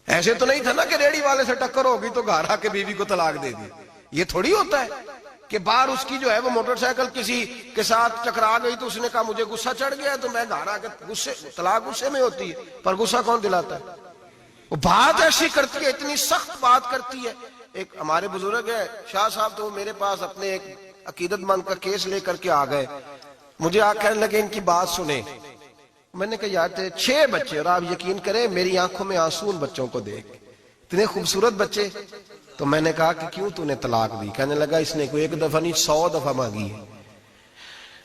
ایسے تو نہیں تھا نا کہ ریڑی والے سے ٹکر ہوگی تو گھر آ کے بیوی کو طلاق دے دی۔ یہ تھوڑی ہوتا ہے کہ باہر اس کی جو ہے وہ موٹر سائیکل کسی کے ساتھ ٹکرا گئی تو اس نے کہا مجھے غصہ چڑھ گیا تو میں گھر آ کے طلاق غصے میں ہوتی ہے، پر غصہ کون دلاتا ہے؟ وہ بات ایسی کرتی ہے، اتنی سخت بات کرتی ہے۔ ایک ہمارے بزرگ ہے شاہ صاحب، تو میرے پاس اپنے ایک عقیدت مند کا کیس لے کر کے آ گئے، مجھے آ کہنے لگے ان کی بات سنیں۔ میں نے کہا یار 6 بچے، اور آپ یقین کریں میری آنکھوں میں آنسو ان بچوں کو دیکھ، اتنے خوبصورت بچے۔ تو میں نے کہا کہ کیوں تو نے طلاق دی؟ کہنے لگا اس نے کوئی 1 دفعہ نہیں 100 دفعہ مانگی ہے،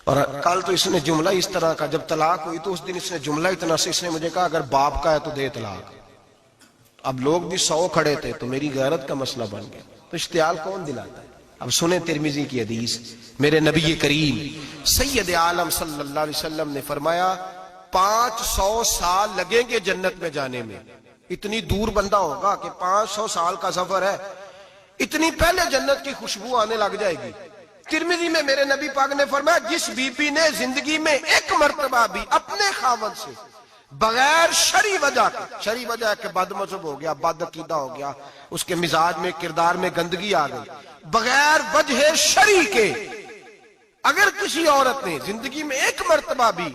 اور کل تو اس نے جملہ اس طرح کا، جب طلاق ہوئی تو اس دن اس نے جملہ اتنا سے اس نے مجھے کہا اگر باپ کا ہے تو دے طلاق۔ اب لوگ بھی 100 کھڑے تھے تو میری غیرت کا مسئلہ بن گیا۔ تو اشتعال کون دلاتا ہے؟ اب سنیں ترمذی کی حدیث، میرے نبی کریم سید عالم صلی اللہ علیہ وسلم نے فرمایا 500 سال لگیں گے جنت میں جانے میں۔ اتنی دور بندہ ہوگا کہ 500 سال کا سفر ہے، اتنی پہلے جنت کی خوشبو آنے لگ جائے گی۔ ترمذی میں میرے نبی پاک نے فرمایا جس بی بی نے زندگی میں 1 مرتبہ بھی اپنے خاوند سے بغیر شرعی وجہ ہے کہ بد مذہب ہو گیا، بد عقیدہ ہو گیا، اس کے مزاج میں کردار میں گندگی آ گئی، بغیر وجہ شرعی کے اگر کسی عورت نے زندگی میں 1 مرتبہ بھی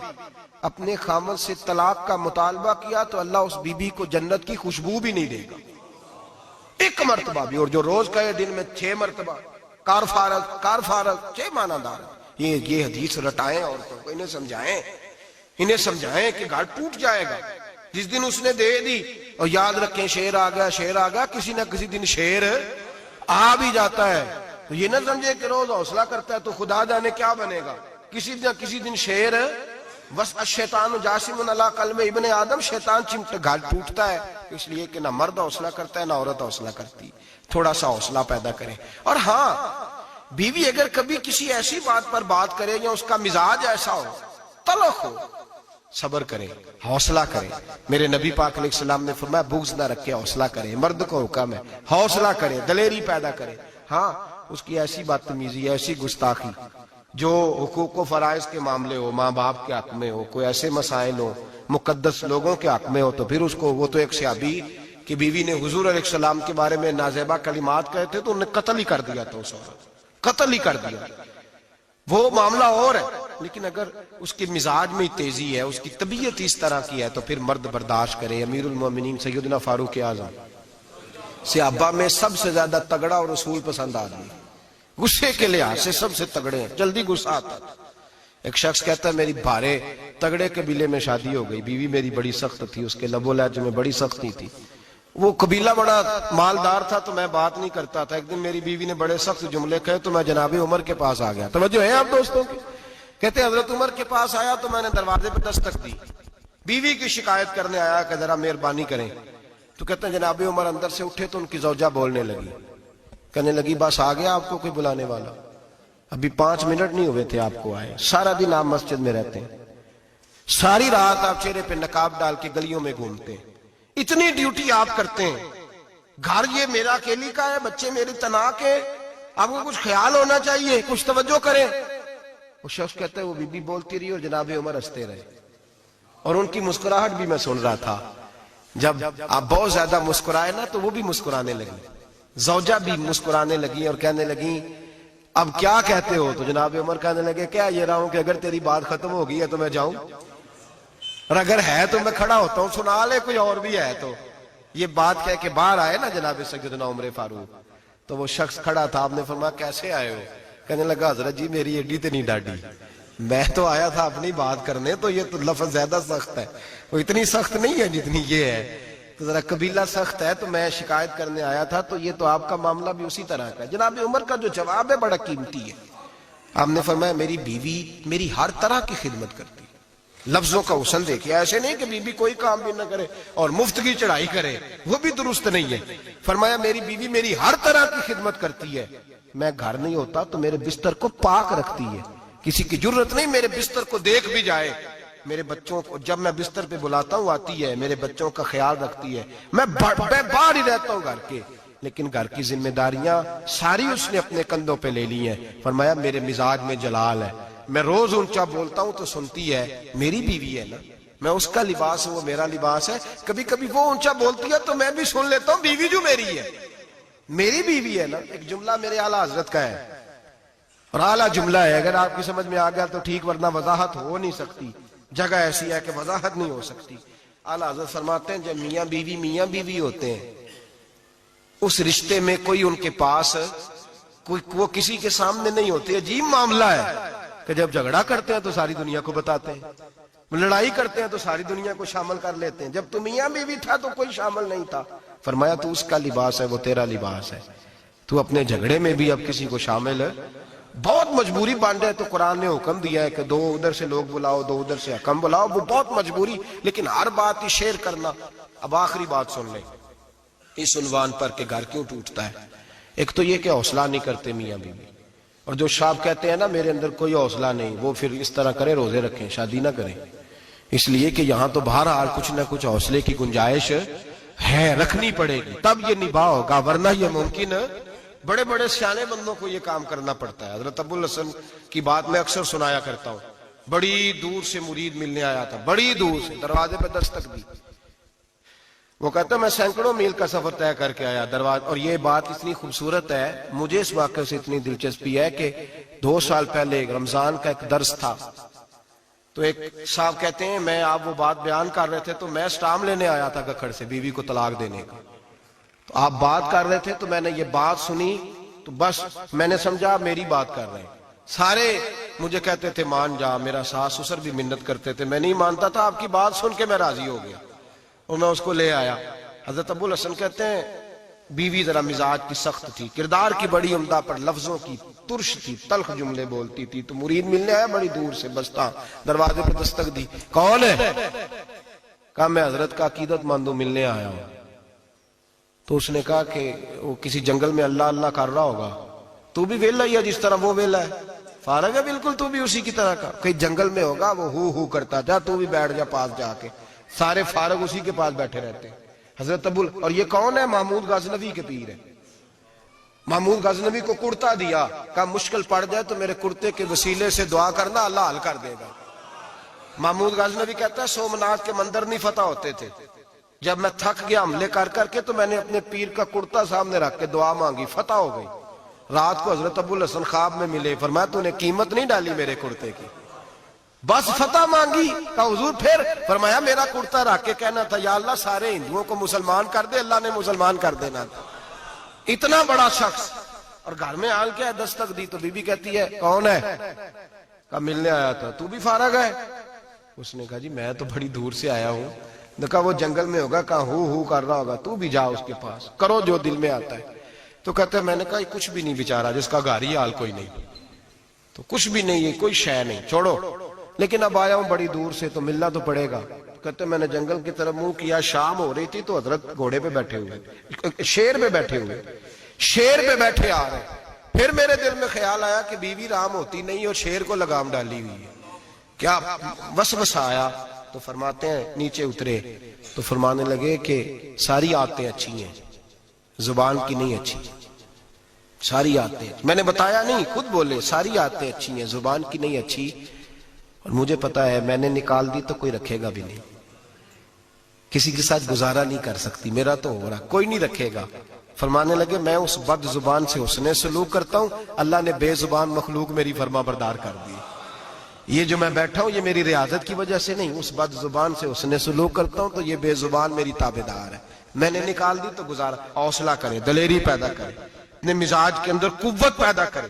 اپنے خاوند سے طلاق کا مطالبہ کیا تو اللہ اس بی بی کو جنت کی خوشبو بھی نہیں دے گا، 1 مرتبہ بھی۔ اور جو روز کہے دن میں 6 مرتبہ کار فارغ 6 معنی دار، یہ حدیث رٹائیں عورتوں کو، انہیں سمجھائیں کہ گھر ٹوٹ جائے گا جس دن اس نے دے دی۔ اور یاد رکھیں شیر آ گیا، کسی نہ کسی دن شیر آ بھی جاتا ہے، تو یہ نہ سمجھے کہ روز حوصلہ کرتا ہے تو خدا جانے کیا بنے گا، کسی نہ کسی دن شیر بس الشیطان جاسم علی قلب ابن آدم، شیطان گھر ٹوٹتا ہے اس لیے کہ نہ مرد حوصلہ کرتا ہے نہ عورت حوصلہ کرتی، تھوڑا سا حوصلہ پیدا کرے۔ اور ہاں، بیوی اگر کبھی کسی ایسی بات پر بات کرے یا اس کا مزاج ایسا ہو، تلخ ہو، صبر کرے، حوصلہ کرے۔ میرے نبی پاک علیہ السلام نے فرمایا بغض نہ رکھے، حوصلہ کرے، مرد کو حکم ہے حوصلہ کرے، دلیری پیدا کرے۔ ہاں، اس کی ایسی بدتمیزی، ایسی گستاخی جو حقوق و فرائض کے معاملے ہو، ماں باپ کے حق میں ہو، کوئی ایسے مسائل ہو مقدس لوگوں کے حق میں ہو، تو پھر اس کو، وہ تو ایک صحابی کی بیوی نے حضور علیہ السلام کے بارے میں نازیبا کلمات کہے تھے تو انہیں قتل ہی کر دیا تھا، اس عورت قتل ہی کر دیا۔ وہ معاملہ اور ہے، لیکن اگر اس کے مزاج میں تیزی ہے، اس کی طبیعت اس طرح کی ہے، تو پھر مرد برداشت کرے۔ امیر المومنین سیدنا فاروق اعظم صحابہ میں سب سے زیادہ تگڑا اور رسول پسند آدمی، غصے کے لحاظ سے سب سے تگڑے ہیں، جلدی غصہ آتا تھا۔ ایک شخص کہتا ہے میری بھارے تگڑے قبیلے میں شادی ہو گئی، بیوی میری بڑی سخت تھی، اس کے لب و لہجے میں بڑی سختی تھی، وہ قبیلہ بڑا مالدار تھا تو میں بات نہیں کرتا تھا۔ ایک دن میری بیوی نے بڑے سخت جملے کہے تو میں جناب عمر کے پاس آ گیا۔ توجہ ہے آپ دوستوں کی؟ کہتے ہیں حضرت عمر کے پاس آیا تو میں نے دروازے پہ دستک دی، بیوی کی شکایت کرنے آیا کہ ذرا مہربانی کریں۔ تو کہتے ہیں جناب عمر اندر سے اٹھے تو ان کی زوجہ بولنے لگی، کہنے لگی بس آ گیا آپ کو کوئی بلانے والا؟ ابھی 5 منٹ نہیں ہوئے تھے آپ کو آئے، سارا دن آپ مسجد میں رہتے ہیں، ساری رات آپ چہرے پہ نقاب ڈال کے گلیوں میں گھومتے ہیں، اتنی ڈیوٹی آپ کرتے ہیں، گھر یہ میرا اکیلی کا ہے، بچے میری تنہا کے، آپ کو کچھ خیال ہونا چاہیے، کچھ توجہ کریں۔ وہ شخص کہتا ہے وہ بی بی بولتی رہی اور جناب عمر ہنستے رہے، اور ان کی مسکراہٹ بھی میں سن رہا تھا۔ جب آپ بہت زیادہ مسکرائے نا تو وہ بھی مسکرانے لگی، زوجہ بھی مسکرانے لگی اور کہنے لگی اب کیا کہتے ہو؟ تو جناب عمر کہنے لگے کیا یہ رہا ہوں کہ اگر تیری بات ختم ہو گئی ہے تو میں جاؤں، اور اگر ہے تو میں کھڑا ہوتا ہوں، سنا لے کوئی اور بھی ہے تو۔ یہ بات کہہ کے باہر آئے نا جناب سیدنا عمر فاروق، تو وہ شخص کھڑا تھا، آپ نے فرمایا کیسے آئے ہو؟ کہنے لگا حضرت جی میری ایڈی تے نہیں ڈاڈی، میں تو آیا تھا اپنی بات کرنے، تو یہ تو لفظ زیادہ سخت ہے، وہ اتنی سخت نہیں ہے جتنی یہ ہے، تو ذرا قبیلہ سخت ہے تو میں شکایت کرنے آیا تھا، تو یہ تو آپ کا معاملہ بھی اسی طرح کا ہے۔ جناب عمر کا جو جواب ہے بڑا قیمتی ہے۔ آپ نے فرمایا میری بیوی میری ہر طرح کی خدمت کرتی، لفظوں کا حسن دیکھیے، ایسے نہیں کہ بیوی کوئی کام بھی نہ کرے اور مفت کی چڑھائی کرے، وہ بھی درست نہیں ہے۔ فرمایا میری بیوی میری ہر طرح کی خدمت کرتی ہے، میں گھر نہیں ہوتا تو میرے بستر کو پاک رکھتی ہے، کسی کی ضرورت نہیں میرے بستر کو دیکھ بھی جائے، میرے بچوں کو جب میں بستر پہ بلاتا ہوں آتی ہے، میرے بچوں کا خیال رکھتی ہے، میں باہر ہی رہتا ہوں گھر کے، لیکن گھر کی ذمہ داریاں ساری اس نے اپنے کندھوں پہ لے لی ہیں۔ فرمایا میرے مزاج میں جلال ہے، میں روز اونچا بولتا ہوں تو سنتی ہے، میری بیوی ہے نا، میں اس کا لباس ہوں وہ میرا لباس ہے، کبھی کبھی وہ اونچا بولتی ہے تو میں بھی سن لیتا ہوں، بیوی جو میری ہے میری بیوی ہے نا۔ ایک جملہ میرے اعلیٰ حضرت کا ہے، اور اعلیٰ جملہ ہے، اگر آپ کی سمجھ میں آ گیا تو ٹھیک، ورنہ وضاحت ہو نہیں سکتی، جگہ ایسی ہے کہ وضاحت نہیں ہو سکتی۔ اعلیٰ حضرت فرماتے ہیں جب میاں بیوی ہوتے ہیں، اس رشتے میں کوئی ان کے پاس وہ کسی کے سامنے نہیں ہوتے، عجیب معاملہ ہے کہ جب جھگڑا کرتے ہیں تو ساری دنیا کو بتاتے ہیں، لڑائی کرتے ہیں تو ساری دنیا کو شامل کر لیتے ہیں، جب تو میاں بیوی تھا تو کوئی شامل نہیں تھا۔ فرمایا تو اس کا لباس ہے وہ تیرا لباس ہے، تو اپنے جھگڑے میں بھی اب کسی کو شامل ہے، بہت مجبوری بانٹے تو قرآن نے حکم دیا ہے کہ 2 ادھر سے لوگ بلاؤ 2 ادھر سے حکم بلاؤ، وہ بہت مجبوری، لیکن ہر بات ہی شیئر کرنا۔ اب آخری بات سن لیں اس عنوان پر کہ گھر کیوں ٹوٹتا ہے۔ ایک تو یہ کہ حوصلہ نہیں کرتے میاں بیوی، اور جو شاب کہتے ہیں نا میرے اندر کوئی حوصلہ نہیں، وہ پھر اس طرح کریں روزے رکھیں شادی نہ کریں، اس لیے کہ یہاں تو بہرحال کچھ نہ کچھ حوصلے کی گنجائش ہے، رکھنی پڑے گی تب یہ نباہ ہوگا، ورنہ یہ ممکن بڑے بڑے سیانے بندوں کو یہ کام کرنا پڑتا ہے۔ حضرت ابو الحسن کی بات میں اکثر سنایا کرتا ہوں، بڑی دور سے مرید ملنے آیا تھا، بڑی دور سے، دروازے پہ دستک دی، وہ کہتا میں سینکڑوں میل کا سفر طے کر کے آیا دروازہ، اور یہ بات اتنی خوبصورت ہے، مجھے اس واقعے سے اتنی دلچسپی ہے کہ 2 سال پہلے رمضان کا ایک درس تھا، تو ایک صاحب کہتے ہیں میں آپ وہ بات بیان کر رہے تھے تو میں سٹام لینے آیا تھا گکھڑ سے بیوی کو طلاق دینے کا، تو آپ بات کر رہے تھے تو میں نے یہ بات سنی تو بس میں نے سمجھا میری بات کر رہے ہیں، سارے مجھے کہتے تھے مان جا، میرا ساس سسر بھی منت کرتے تھے، میں نہیں مانتا تھا، آپ کی بات سن کے میں راضی ہو گیا اور میں اس کو لے آیا۔ حضرت ابو الحسن کہتے ہیں بیوی ذرا مزاج کی سخت تھی، کردار کی بڑی عمدہ، پر لفظوں کی ترش تھی، تلخ جملے بولتی تھی۔ تو مرید ملنے آیا بڑی دور سے، بستہ دروازے پر دستک دی، کون ہے؟ کہا میں حضرت کا عقیدت مند ہوں، ملنے آیا ہوں۔ تو اس نے کہا کہ وہ کسی جنگل میں اللہ اللہ کر رہا ہوگا، تو بھی ویلا ہی ہے جس طرح وہ ویلا ہے، فارغ ہے بالکل تو بھی اسی کی طرح کا، کہیں جنگل میں ہوگا وہ ہو کرتا، جا تو بھی بیٹھ جا پاس جا کے، سارے فارغ اسی کے پاس بیٹھے رہتے ہیں۔ حضرت اور یہ کون ہے؟ محمود غزنوی کے پیر ہے۔ محمود غزنوی کو کرتا دیا، کہا مشکل پڑ جائے تو میرے کرتے کے وسیلے سے دعا کرنا، اللہ حل کر دے گا۔ محمود غزنوی کہتا ہے سومناتھ کے مندر نہیں فتح ہوتے تھے، جب میں تھک گیا حملے کر کر کے تو میں نے اپنے پیر کا کرتا سامنے رکھ کے دعا مانگی، فتح ہو گئی۔ رات کو حضرت ابو الحسن خواب میں ملے، فرمایا تو نے قیمت نہیں ڈالی میرے کرتے کی، بس فتح مانگی۔ کہا حضور پھر؟ فرمایا میرا کرتا رکھ کے کہنا تھا یا اللہ سارے ہندوؤں کو مسلمان کر دے، اللہ نے مسلمان کر دینا تھا۔ اتنا بڑا شخص، اور گھر میں آل کے دستک دی تو بی بی کہتی ہے کون ہے؟ کہا ملنے آیا تھا، تو بھی فارغ ہے؟ اس نے کہا جی میں تو بڑی دور سے آیا ہوں۔ نے کہا وہ جنگل میں ہوگا، کہا ہو کر رہا ہوگا، تو بھی جا اس کے پاس، کرو جو دل میں آتا ہے۔ تو کہتے ہیں میں نے کہا یہ کچھ بھی نہیں بیچارہ، جس کا گھر ہی حال کوئی نہیں، تو کچھ بھی نہیں ہے، کوئی شے نہیں، چھوڑو، لیکن اب آیا ہوں بڑی دور سے تو ملنا تو پڑے گا۔ کہتے ہیں میں نے جنگل کی طرف منہ کیا، شام ہو رہی تھی تو حضرت گھوڑے پہ بیٹھے ہوئے، شیر پہ بیٹھے ہوئے، شیر پہ بیٹھے آ رہے۔ پھر میرے دل میں خیال آیا کہ بیوی رام ہوتی نہیں اور شیر کو لگام ڈالی ہوئی ہے، کیا وسوسہ آیا؟ تو فرماتے ہیں نیچے اترے تو فرمانے لگے کہ ساری عادتیں اچھی ہیں، زبان کی نہیں اچھی، ساری عادتیں، میں نے بتایا نہیں، خود بولے ساری عادتیں اچھی ہیں، زبان کی نہیں اچھی، اور مجھے پتا ہے میں نے نکال دی تو کوئی رکھے گا بھی نہیں، کسی کے ساتھ گزارا نہیں کر سکتی، میرا تو ہو رہا، کوئی نہیں رکھے گا۔ فرمانے لگے میں اس بد زبان سے حسن سلوک کرتا ہوں، اللہ نے بے زبان مخلوق میری فرما بردار کر دی، یہ جو میں بیٹھا ہوں یہ میری ریاضت کی وجہ سے نہیں، اس بد زبان سے حسن سلوک کرتا ہوں تو یہ بے زبان میری تابعدار ہے، میں نے نکال دی تو گزارا۔ حوصلہ کرے، دلیری پیدا کرے، اپنے مزاج کے اندر قوت پیدا کرے،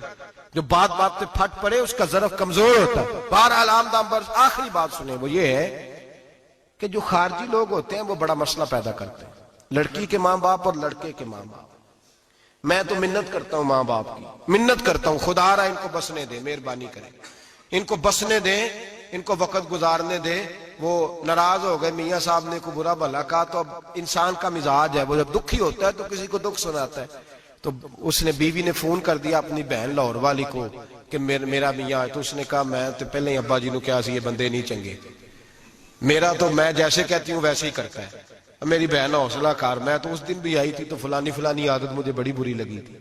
جو بات بات پہ پھٹ پڑے اس کا ظرف کمزور ہوتا ہے۔ بہرحال آمدام برس آخری بات سنیں، وہ یہ ہے کہ جو خارجی لوگ ہوتے ہیں وہ بڑا مسئلہ پیدا کرتے ہیں، لڑکی کے ماں باپ اور لڑکے کے ماں باپ۔ میں تو منت کرتا ہوں ماں باپ کی، منت کرتا ہوں خدا را ان کو بسنے دے، مہربانی کرے، ان کو بسنے دیں، ان کو وقت گزارنے دیں۔ وہ ناراض ہو گئے، میاں صاحب نے کو برا بھلا کہا، تو اب انسان کا مزاج ہے، وہ جب دکھی ہوتا ہے تو کسی کو دکھ سناتا ہے۔ تو اس نے بیوی نے فون کر دیا اپنی بہن لاہور والی کو کہ میرا میاں ہے، تو اس نے کہا میں تو پہلے ہی ابا جی نے کہا سی یہ بندے نہیں چنگے، میرا تو میں جیسے کہتی ہوں ویسے ہی کرتا ہے، میری بہن حوصلہ کار، میں تو اس دن بھی آئی تھی تو فلانی عادت مجھے بڑی بری لگی تھی،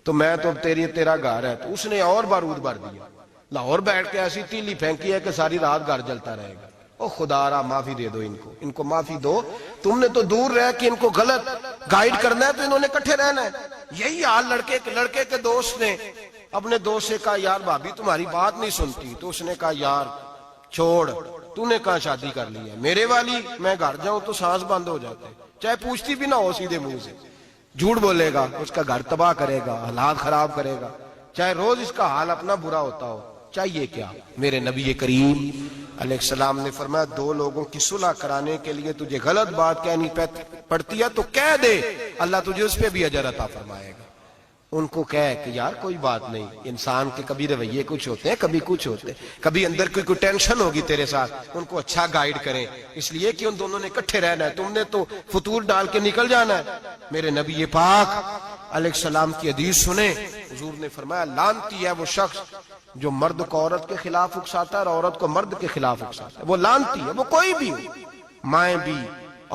تو میں تو تیرا گھر ہے، تو اس نے اور بارود بھر دیا، لاہور بیٹھ کے ایسی تیلی پھینکی ہے کہ ساری رات گھر جلتا رہے گا۔ او خدا را معافی دے دو ان کو معافی دو، تم نے تو دور رہ کہ ان کو غلط گائیڈ کرنا ہے تو انہوں نے کٹھے رہنا ہے۔ یہی حال لڑکے کے دوست نے اپنے دوست سے کہا یار بھابی تمہاری بات نہیں سنتی، تو اس نے کہا یار چھوڑ، تو نے کہاں شادی کر لی ہے، میرے والی میں گھر جاؤں تو سانس بند ہو جاتے، چاہے پوچھتی بھی نہ ہو سیدھے منہ سے، جھوٹ بولے گا، اس کا گھر تباہ کرے گا، حالات خراب کرے گا، چاہے روز اس کا حال اپنا برا ہوتا ہو۔ چاہیے کیا؟ میرے نبی کریم علیہ السلام نے فرمایا دو لوگوں کی صلح کرانے کے لیے تجھے غلط بات کہنی پڑتی ہے تو کہہ دے، اللہ تجھے اس پہ بھی اجر عطا فرمائے گا۔ ان کو کہے کہ یار کوئی بات نہیں، انسان کے کبھی رویے کچھ ہوتے ہیں، کبھی کچھ ہوتے ہیں، کبھی اندر کوئی ٹینشن ہوگی تیرے ساتھ، ان کو اچھا گائیڈ کریں، اس لیے کہ ان دونوں نے اکٹھے رہنا ہے، تم نے تو فطور ڈال کے نکل جانا ہے۔ میرے نبی پاک علیہ السلام کی حدیث سنیں، حضور نے فرمایا لعنتی ہے وہ شخص جو مرد کو عورت کے خلاف اکساتا ہے اور عورت کو مرد کے خلاف اکساتا ہے، وہ لعنتی ہے، وہ کوئی بھی ہو، مائیں بھی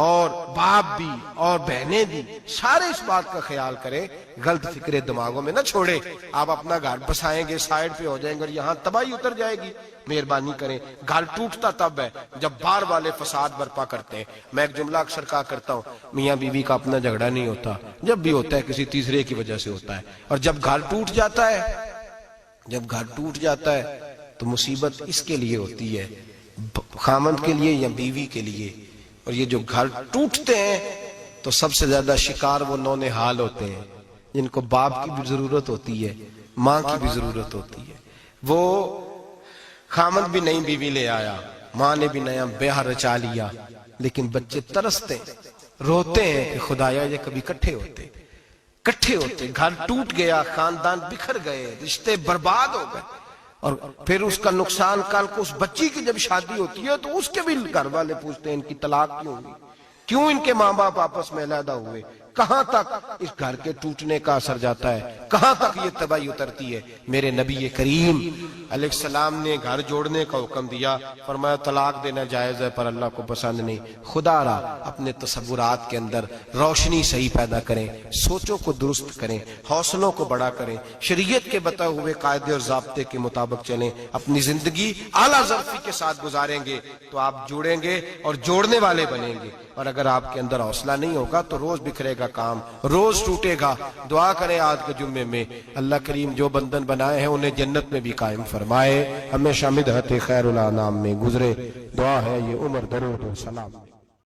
اور باپ بھی اور بہنیں بھی، سارے اس بات کا خیال کریں، غلط فکریں دماغوں میں نہ چھوڑے۔ آپ اپنا گھر بسائیں گے، سائڈ پہ ہو جائیں گے اور یہاں تباہی اتر جائے گی۔ مہربانی کریں، گھر ٹوٹتا تب ہے جب باہر والے فساد برپا کرتے ہیں۔ میں ایک جملہ اکثر کہا کرتا ہوں، میاں بیوی کا اپنا جھگڑا نہیں ہوتا، جب بھی ہوتا ہے کسی تیسرے کی وجہ سے ہوتا ہے، اور جب گھر ٹوٹ جاتا ہے تو مصیبت اس کے لیے ہوتی ہے، خامند کے لیے یا بیوی کے لیے۔ اور یہ جو گھر ٹوٹتے ہیں تو سب سے زیادہ شکار وہ نونہال ہوتے ہیں جن کو باپ کی بھی ضرورت ہوتی ہے، ماں کی بھی ضرورت ہوتی ہے۔ وہ خامند بھی نئی بیوی لے آیا، ماں نے بھی نیا بیاہ رچا لیا، لیکن بچے ترستے روتے ہیں کہ خدایا یہ کبھی کٹھے ہوتے، کٹھے ہوتے، گھر ٹوٹ گیا، خاندان بکھر گئے، رشتے برباد ہو گئے، اور پھر اس کا نقصان کل کو اس بچی کی جب شادی ہوتی ہے تو اس کے بھی گھر والے پوچھتے ہیں ان کی طلاق کیوں ہوئی، کیوں ان کے ماں باپ آپس میں علیحدہ ہوئے، کہاں تک اس گھر کے ٹوٹنے کا اثر جاتا ہے، کہاں تک یہ تباہی اترتی ہے۔ میرے نبی کریم علیہ السلام نے گھر جوڑنے کا حکم دیا، فرمایا طلاق دینا جائز ہے پر اللہ کو پسند نہیں۔ خدا را اپنے تصورات کے اندر روشنی صحیح پیدا کریں، سوچوں کو درست کریں، حوصلوں کو بڑا کریں، شریعت کے بتائے ہوئے قاعدے اور ضابطے کے مطابق چلیں، اپنی زندگی اعلیٰ ظرفی کے ساتھ گزاریں گے تو آپ جوڑیں گے اور جوڑنے والے بنیں گے۔ اور اگر آپ کے اندر حوصلہ نہیں ہوگا تو روز بکھرے گا کام، روز ٹوٹے گا۔ دعا کریں آج کے جمعے میں اللہ کریم جو بندھن بنائے ہیں انہیں جنت میں بھی قائم فرمائے، ہمیشہ مدحت خیر الانام میں گزرے۔ دعا ہے یہ عمر درود و سلام۔